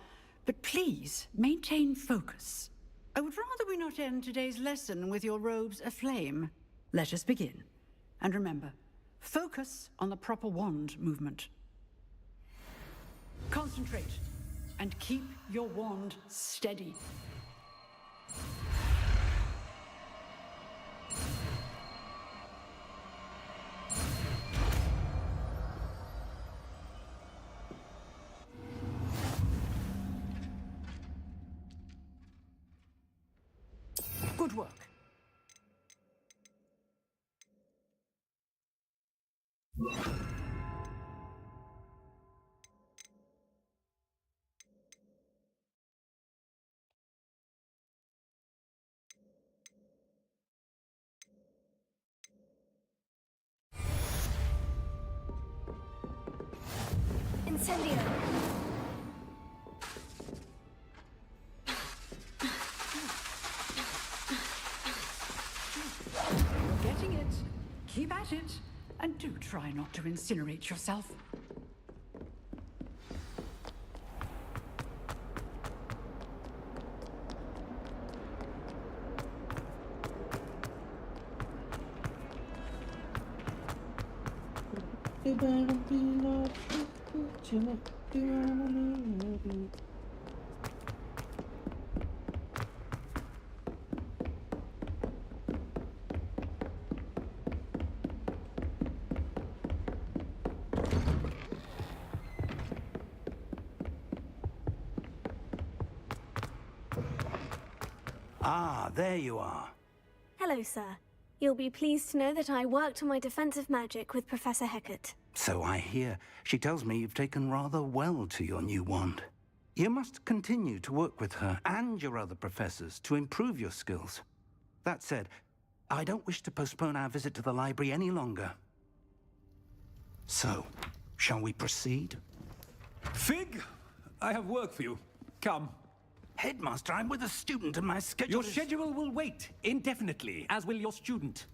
but please maintain focus. I would rather we not end today's lesson with your robes aflame. Let us begin. And remember, focus on the proper wand movement. Concentrate, and keep your wand steady. Good work. Incendio. You're getting it. Keep at it. And do try not to incinerate yourself. Ah, there you are. Hello, sir. You'll be pleased to know that I worked on my defensive magic with Professor Hecat. So I hear. She tells me you've taken rather well to your new wand. You must continue to work with her and your other professors to improve your skills. That said, I don't wish to postpone our visit to the library any longer. So, shall we proceed? Fig, I have work for you. Come. Headmaster, I'm with a student and my schedule Your schedule will wait indefinitely, as will your student.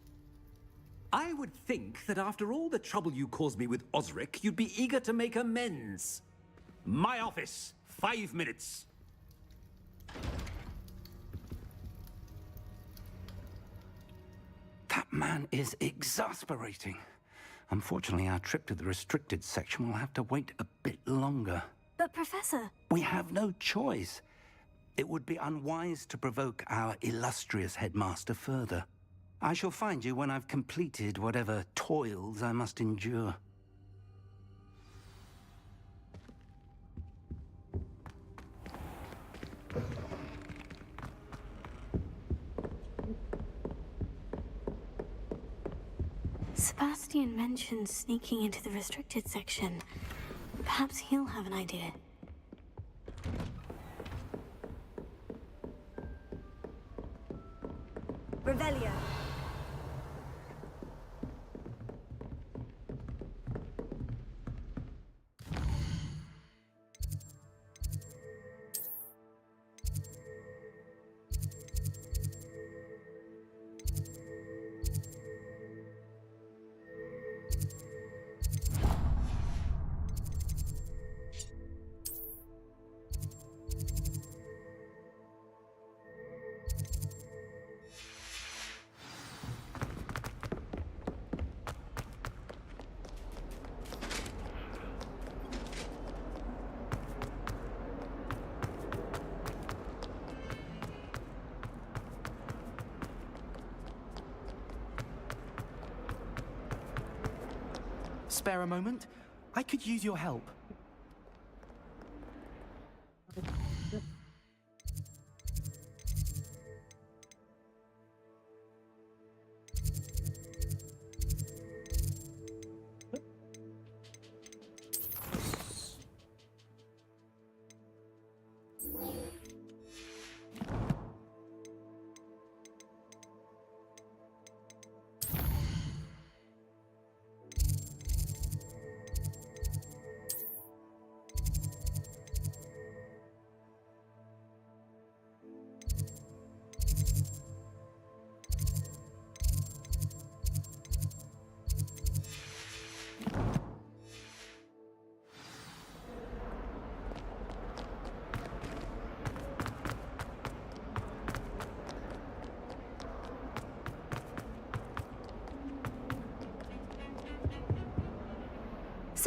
I would think that after all the trouble you caused me with Osric, you'd be eager to make amends. My office, 5 minutes. That man is exasperating. Unfortunately, our trip to the restricted section will have to wait a bit longer. But, Professor... We have no choice. It would be unwise to provoke our illustrious headmaster further. I shall find you when I've completed whatever toils I must endure. Sebastian mentioned sneaking into the restricted section. Perhaps he'll have an idea. Revelio. Spare a moment? I could use your help.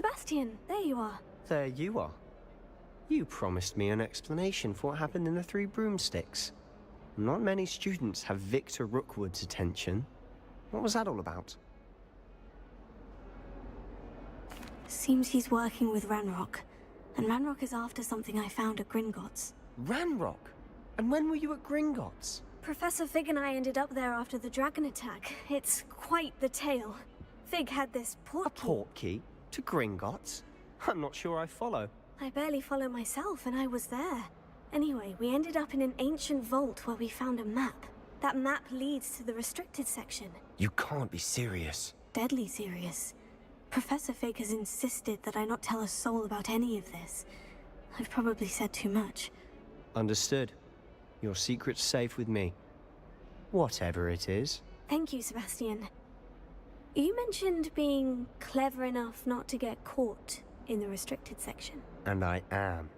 Sebastian, there you are. There you are. You promised me an explanation for what happened in the Three Broomsticks. Not many students have Victor Rookwood's attention. What was that all about? Seems he's working with Ranrock. And Ranrock is after something I found at Gringotts. Ranrock? And when were you at Gringotts? Professor Fig and I ended up there after the dragon attack. It's quite the tale. Fig had this portkey. A portkey? To Gringotts? I'm not sure I follow. I barely follow myself, and I was there. Anyway, we ended up in an ancient vault where we found a map. That map leads to the restricted section. You can't be serious. Deadly serious. Professor Fig has insisted that I not tell a soul about any of this. I've probably said too much. Understood. Your secret's safe with me. Whatever it is. Thank you, Sebastian. You mentioned being clever enough not to get caught in the restricted section. And I am.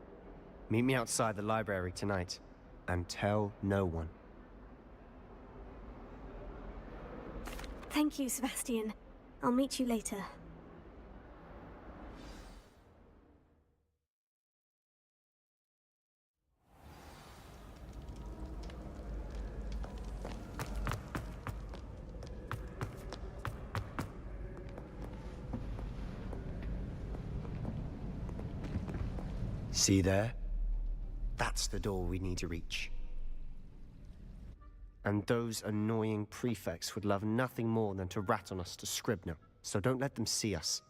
Meet me outside the library tonight. And tell no one. Thank you, Sebastian. I'll meet you later. See there? That's the door we need to reach. And those annoying prefects would love nothing more than to rat on us to Scribner, so don't let them see us.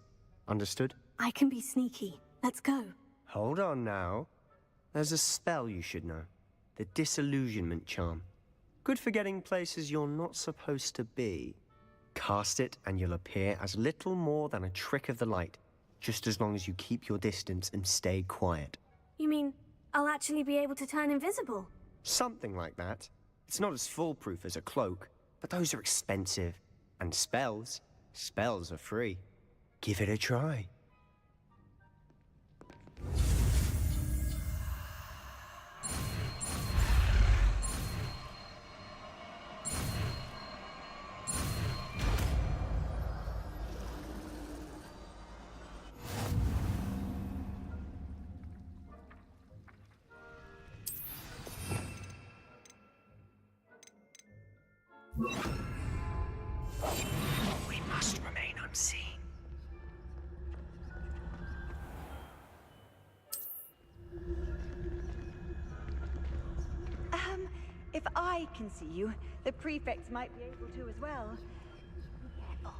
Understood? I can be sneaky. Let's go. Hold on now. There's a spell you should know. The Disillusionment Charm. Good for getting places you're not supposed to be. Cast it and you'll appear as little more than a trick of the light, just as long as you keep your distance and stay quiet. You mean I'll actually be able to turn invisible? Something like that. It's not as foolproof as a cloak, but those are expensive. And spells are free. Give it a try. We must remain unseen. If I can see you, the prefects might be able to as well. Be careful.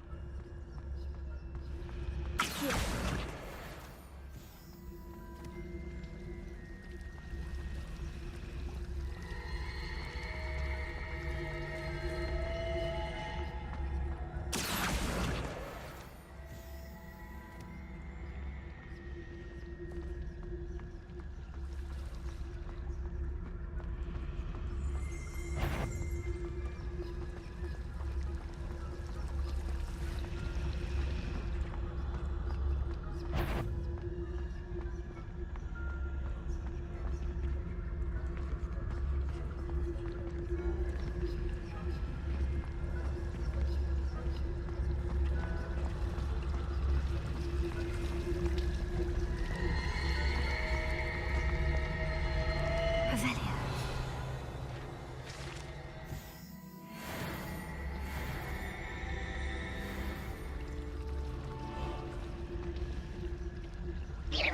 Here.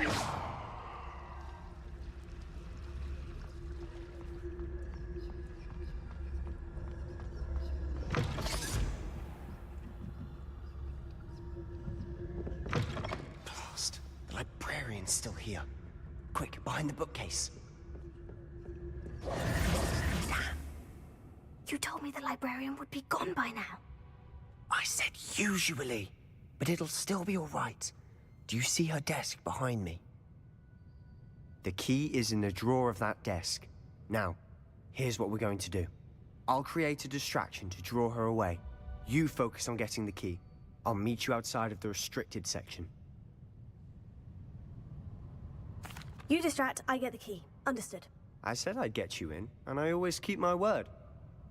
Blast. The librarian's still here. Quick, behind the bookcase. You told me the librarian would be gone by now. I said usually, but it'll still be all right. Do you see her desk behind me? The key is in the drawer of that desk. Now, here's what we're going to do. I'll create a distraction to draw her away. You focus on getting the key. I'll meet you outside of the restricted section. You distract, I get the key. Understood. I said I'd get you in, and I always keep my word.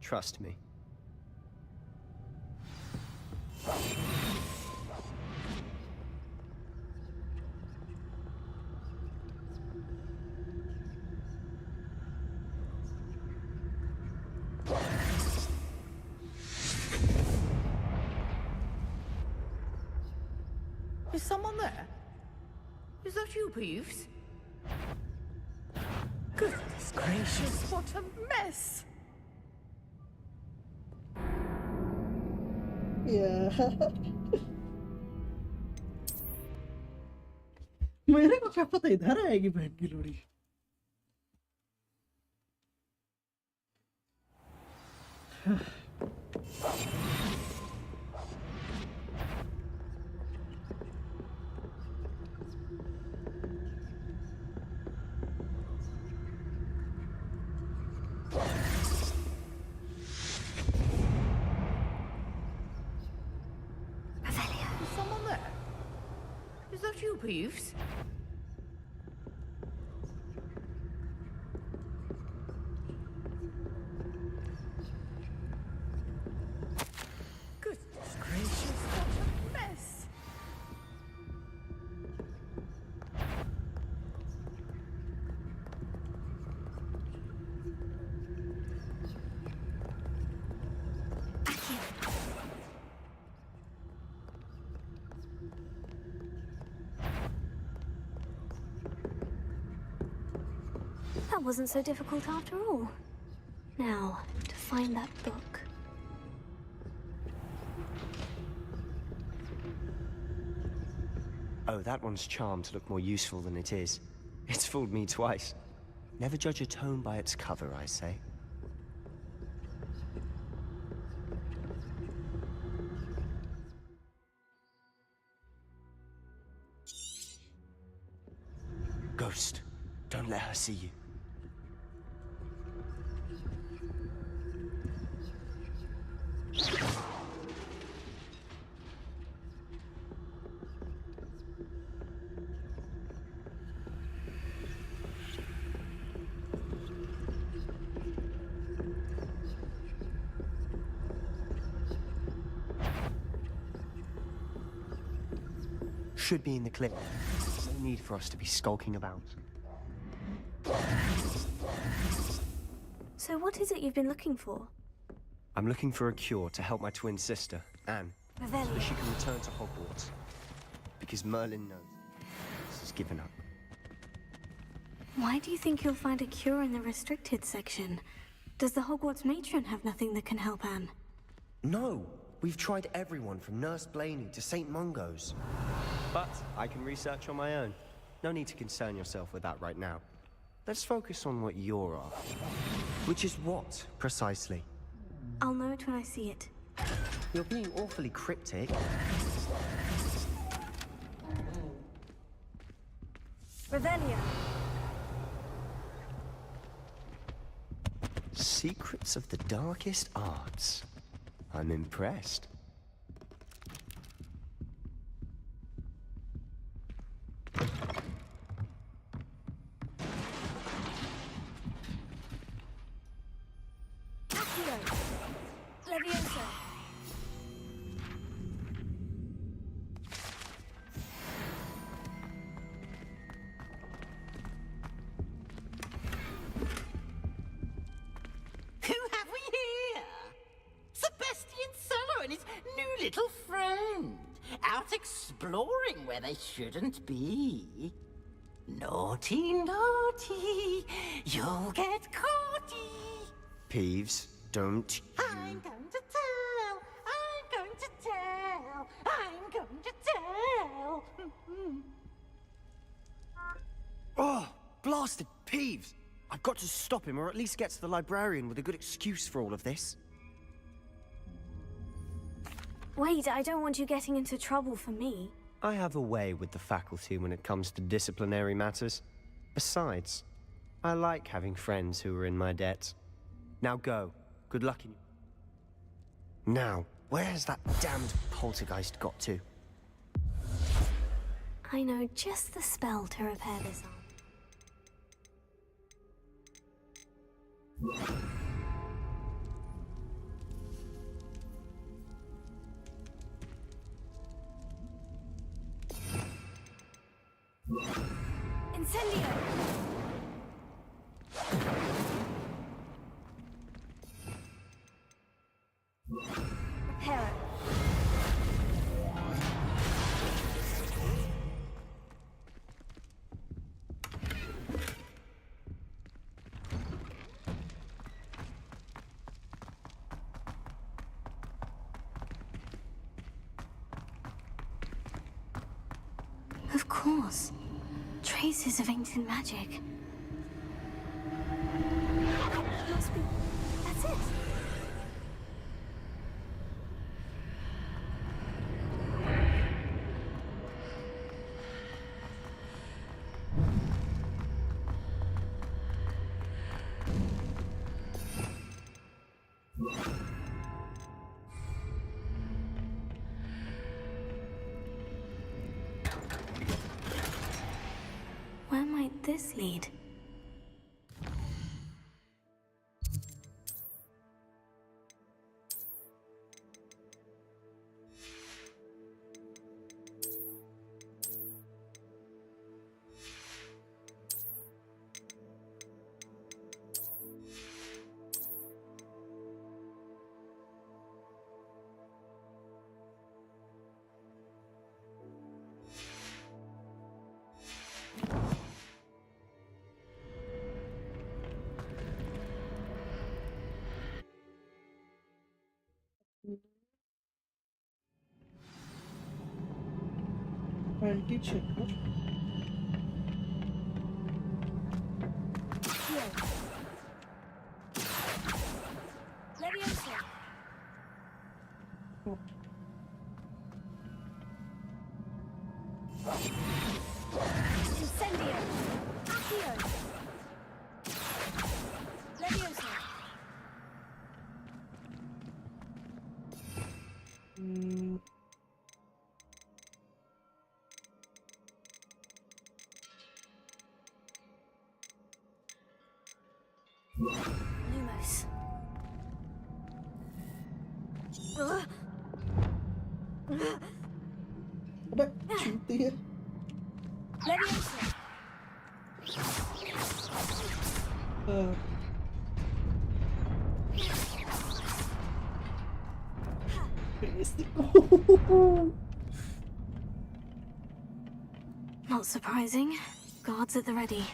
Trust me. Is someone there? Is that you, Peeves? Goodness gracious, what a mess! Yeah. मेरे को क्या पता इधर आएगी बहन की लोड़ी। Is someone there? Is that you, Peeves? Goodness gracious, what a mess! That wasn't so difficult after all. Now, to find that book. Oh, that one's charmed to look more useful than it is. It's fooled me twice. Never judge a tome by its cover, I say. Ghost, don't let her see you. Should be in the clip. No need for us to be skulking about. So what is it you've been looking for? I'm looking for a cure to help my twin sister, Anne, so that she can return to Hogwarts. Because Merlin knows she's given up. Why do you think you'll find a cure in the restricted section? Does the Hogwarts matron have nothing that can help Anne? No! We've tried everyone from Nurse Blaney to St. Mungo's. But I can research on my own. No need to concern yourself with that right now. Let's focus on what you're after. Which is what, precisely? I'll know it when I see it. You're being awfully cryptic. Revelio. Secrets of the darkest arts. I'm impressed. Leviosa. Who have we here? Sebastian Sallow and his new little friend. Out exploring where they shouldn't be. Naughty, naughty, you'll get caughty. Peeves, don't I'm going to tell, I'm going to tell, I'm going to tell. Oh, blasted Peeves! I've got to stop him, or at least get to the librarian with a good excuse for all of this. Wait, I don't want you getting into trouble for me. I have a way with the faculty when it comes to disciplinary matters. Besides, I like having friends who are in my debt. Now go. Good luck in you. Now, where has that damned poltergeist got to? I know just the spell to repair this arm. Incendio! Repair it. Of course. Traces of ancient magic. Must be. That's it. Where might this lead? Anti-checker. Leviosa. Incendio. Accio. Leviosa. Lumos. अबे छूती है Leviosa. Not surprising. Guards at the ready.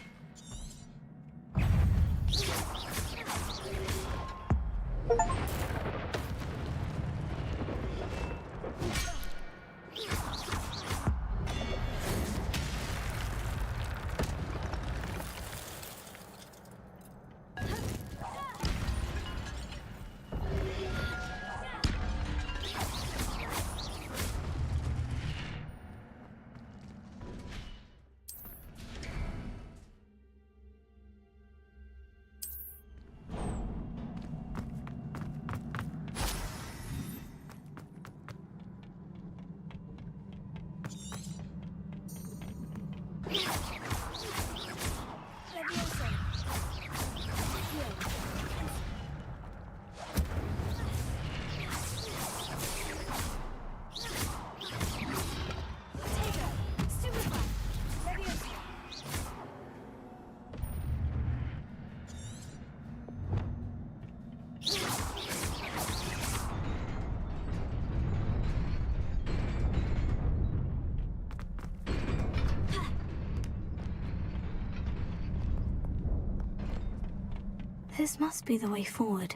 This must be the way forward.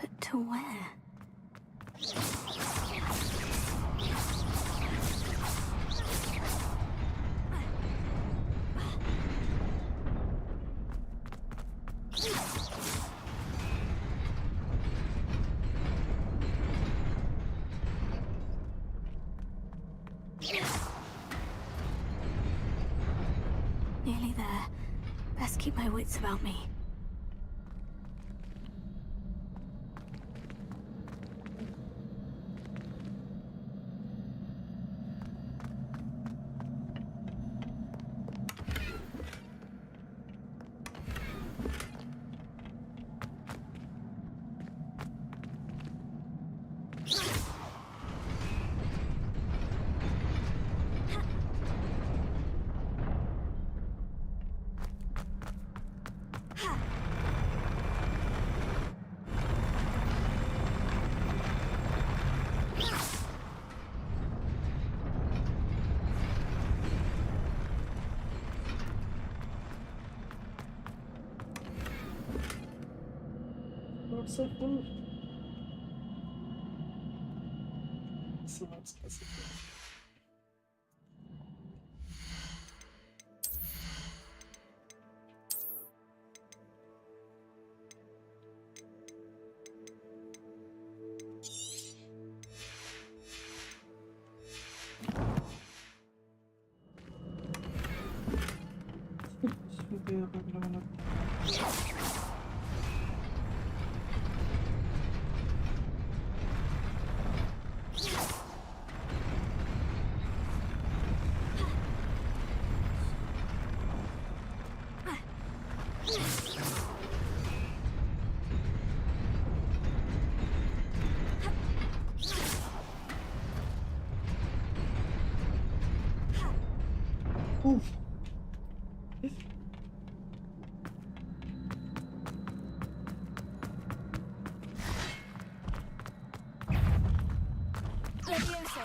But to where? Nearly there. Best keep my wits about me. Not so full. Slots. Oof. Levioso.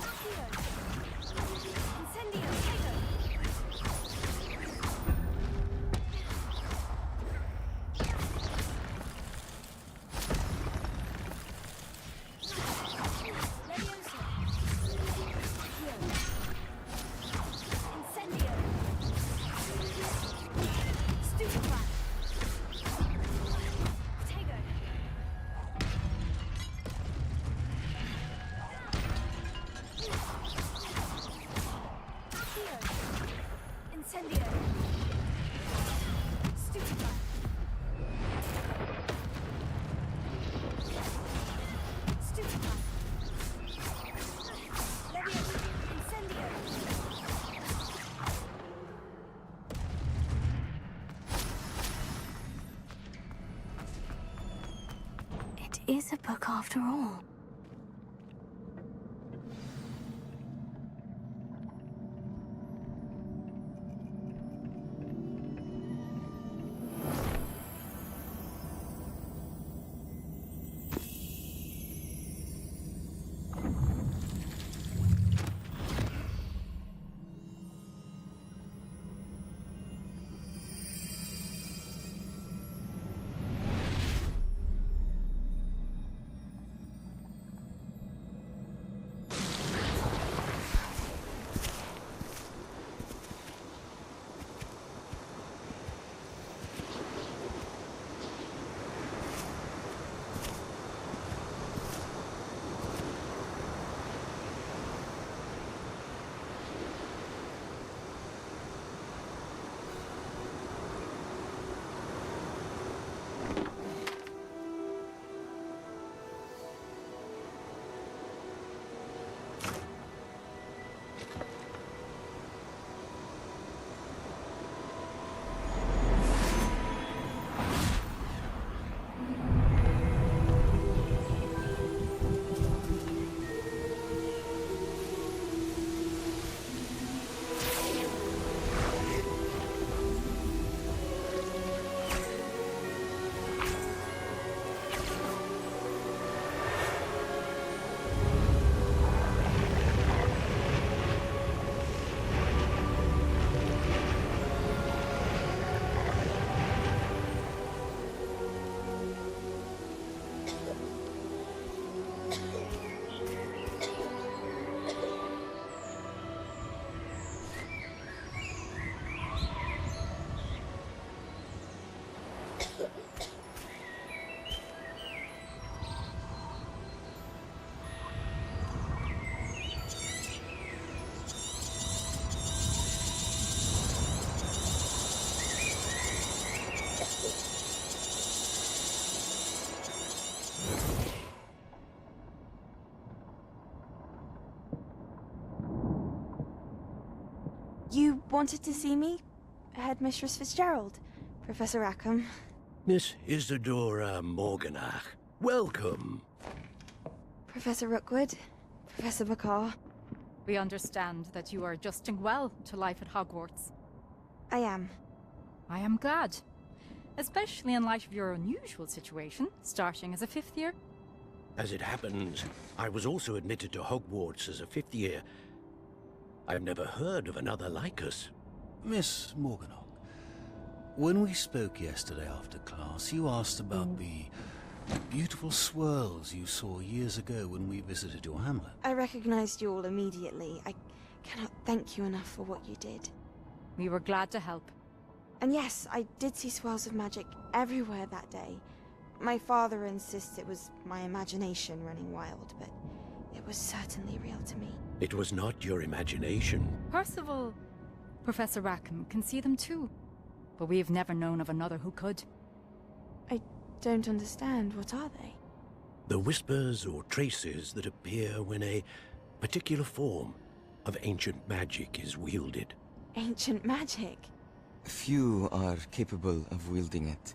Accio. Incendio. Fuego. Levioso. Accio. Incendio. Stupefy. Tego. Accio. Incendio. Stupefy. Stupefy. Levioso. Incendio. It is a book after all. You wanted to see me? Headmistress Fitzgerald? Professor Rackham? Miss Isadora Morganach, welcome. Professor Rookwood? Professor McCaw? We understand that you are adjusting well to life at Hogwarts. I am. I am glad. Especially in light of your unusual situation, starting as a 5th year. As it happens, I was also admitted to Hogwarts as a 5th year. I've never heard of another like us. Miss Morganach, when we spoke yesterday after class, you asked about the beautiful swirls you saw years ago when we visited your hamlet. I recognized you all immediately. I cannot thank you enough for what you did. We were glad to help. And yes, I did see swirls of magic everywhere that day. My father insists it was my imagination running wild, but it was certainly real to me. It was not your imagination. Percival, Professor Rackham can see them too. But we've never known of another who could. I don't understand. What are they? The whispers or traces that appear when a particular form of ancient magic is wielded. Ancient magic? Few are capable of wielding it.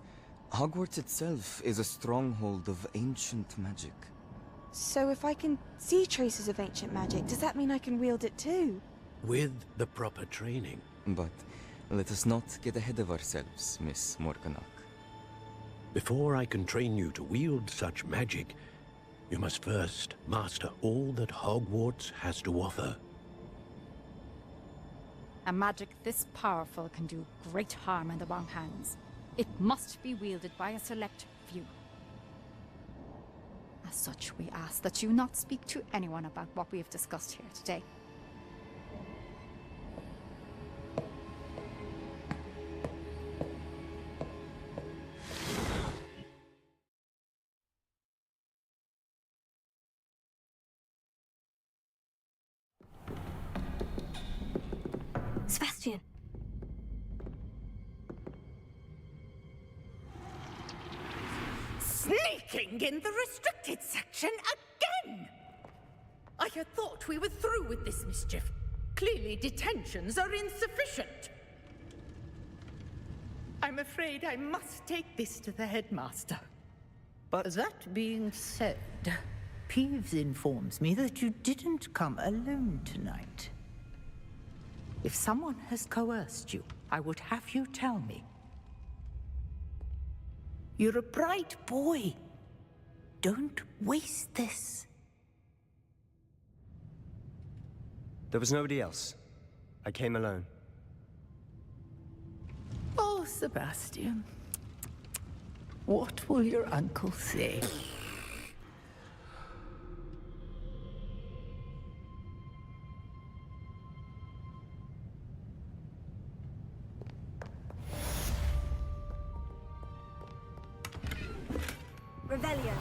Hogwarts itself is a stronghold of ancient magic. So if I can see traces of ancient magic, does that mean I can wield it too? With the proper training. But let us not get ahead of ourselves, Miss Morganach. Before I can train you to wield such magic, you must first master all that Hogwarts has to offer. A magic this powerful can do great harm in the wrong hands. It must be wielded by a select few. As such, we ask that you not speak to anyone about what we have discussed here today. Sebastian. Sneaking in the restricted section again! I had thought we were through with this mischief. Clearly detentions are insufficient. I'm afraid I must take this to the headmaster. But that being said, Peeves informs me that you didn't come alone tonight. If someone has coerced you, I would have you tell me. You're a bright boy. Don't waste this. There was nobody else. I came alone. Oh, Sebastian. What will your uncle say? Revelio.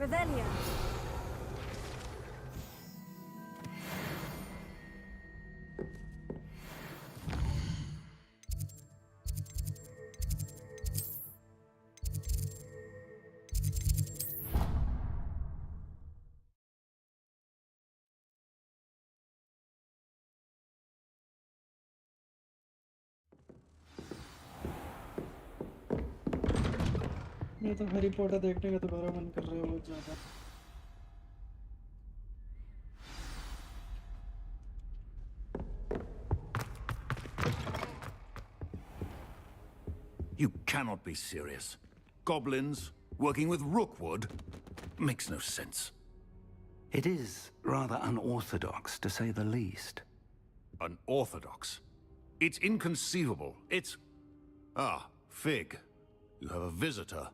Revelio. मैं तो Harry Potter देखने का दोबारा मन कर रहा है बहुत ज़्यादा. You cannot be serious. Goblins working with Rookwood makes no sense. It is rather unorthodox, to say the least. Unorthodox? It's inconceivable. It's... Ah, Fig. You have a visitor.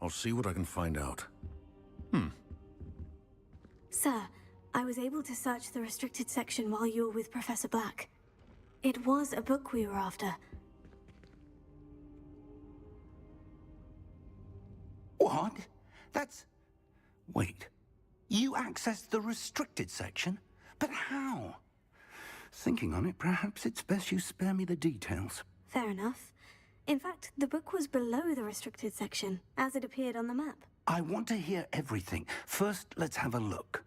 I'll see what I can find out. Sir, I was able to search the restricted section while you were with Professor Black. It was a book we were after. What? That's... Wait. You accessed the restricted section? But how? Thinking on it, perhaps it's best you spare me the details. Fair enough. In fact, the book was below the restricted section, as it appeared on the map. I want to hear everything. First, let's have a look.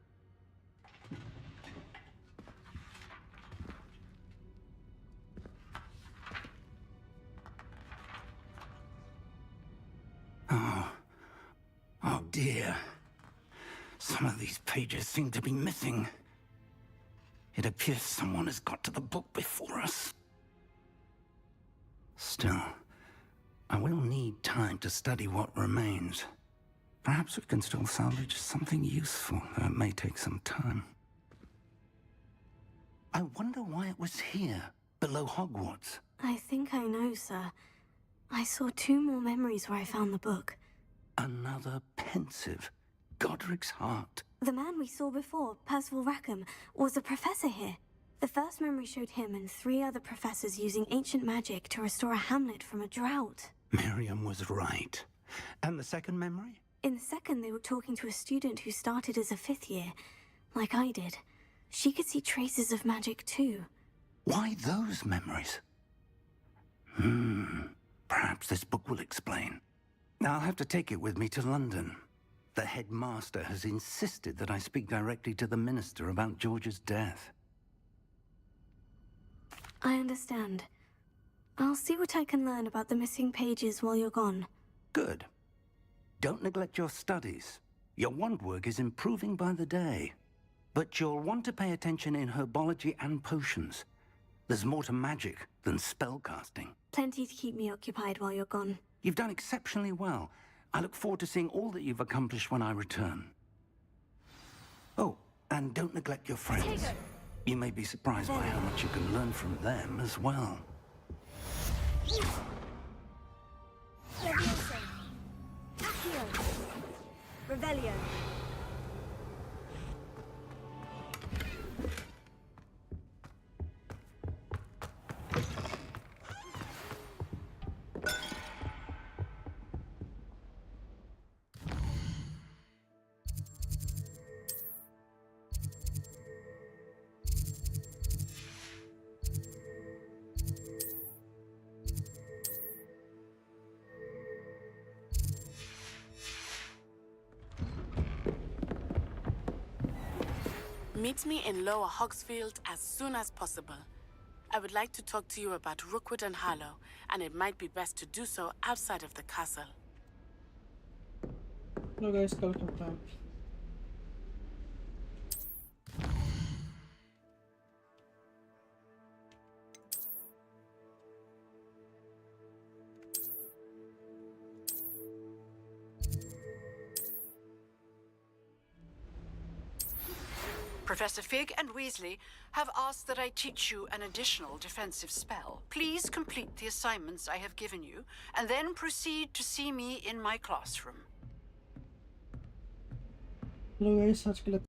dear. Some of these pages seem to be missing. It appears someone has got to the book before us. Still, I will need time to study what remains. Perhaps we can still salvage something useful, though it may take some time. I wonder why it was here, below Hogwarts. I think I know, sir. I saw 2 more memories where I found the book. Another pensive. Godric's heart. The man we saw before, Percival Rackham, was a professor here. The first memory showed him and 3 other professors using ancient magic to restore a hamlet from a drought. Miriam was right. And the second memory? In the second, they were talking to a student who started as a 5th year, like I did. She could see traces of magic too. Why those memories? Perhaps this book will explain. I'll have to take it with me to London. The headmaster has insisted that I speak directly to the minister about George's death. I understand. I'll see what I can learn about the missing pages while you're gone. Good. Don't neglect your studies. Your wand work is improving by the day. But you'll want to pay attention in herbology and potions. There's more to magic than spellcasting. Plenty to keep me occupied while you're gone. You've done exceptionally well. I look forward to seeing all that you've accomplished when I return. Oh, and don't neglect your friends. You may be surprised by how much you can learn from them as well. Revelio. Meet me in Lower Hogsfield as soon as possible. I would like to talk to you about Rookwood and Harlow, and it might be best to do so outside of the castle. Hello guys, welcome back. Professor Fig and Weasley have asked that I teach you an additional defensive spell. Please complete the assignments I have given you, and then proceed to see me in my classroom. Hello guys, आज के लिए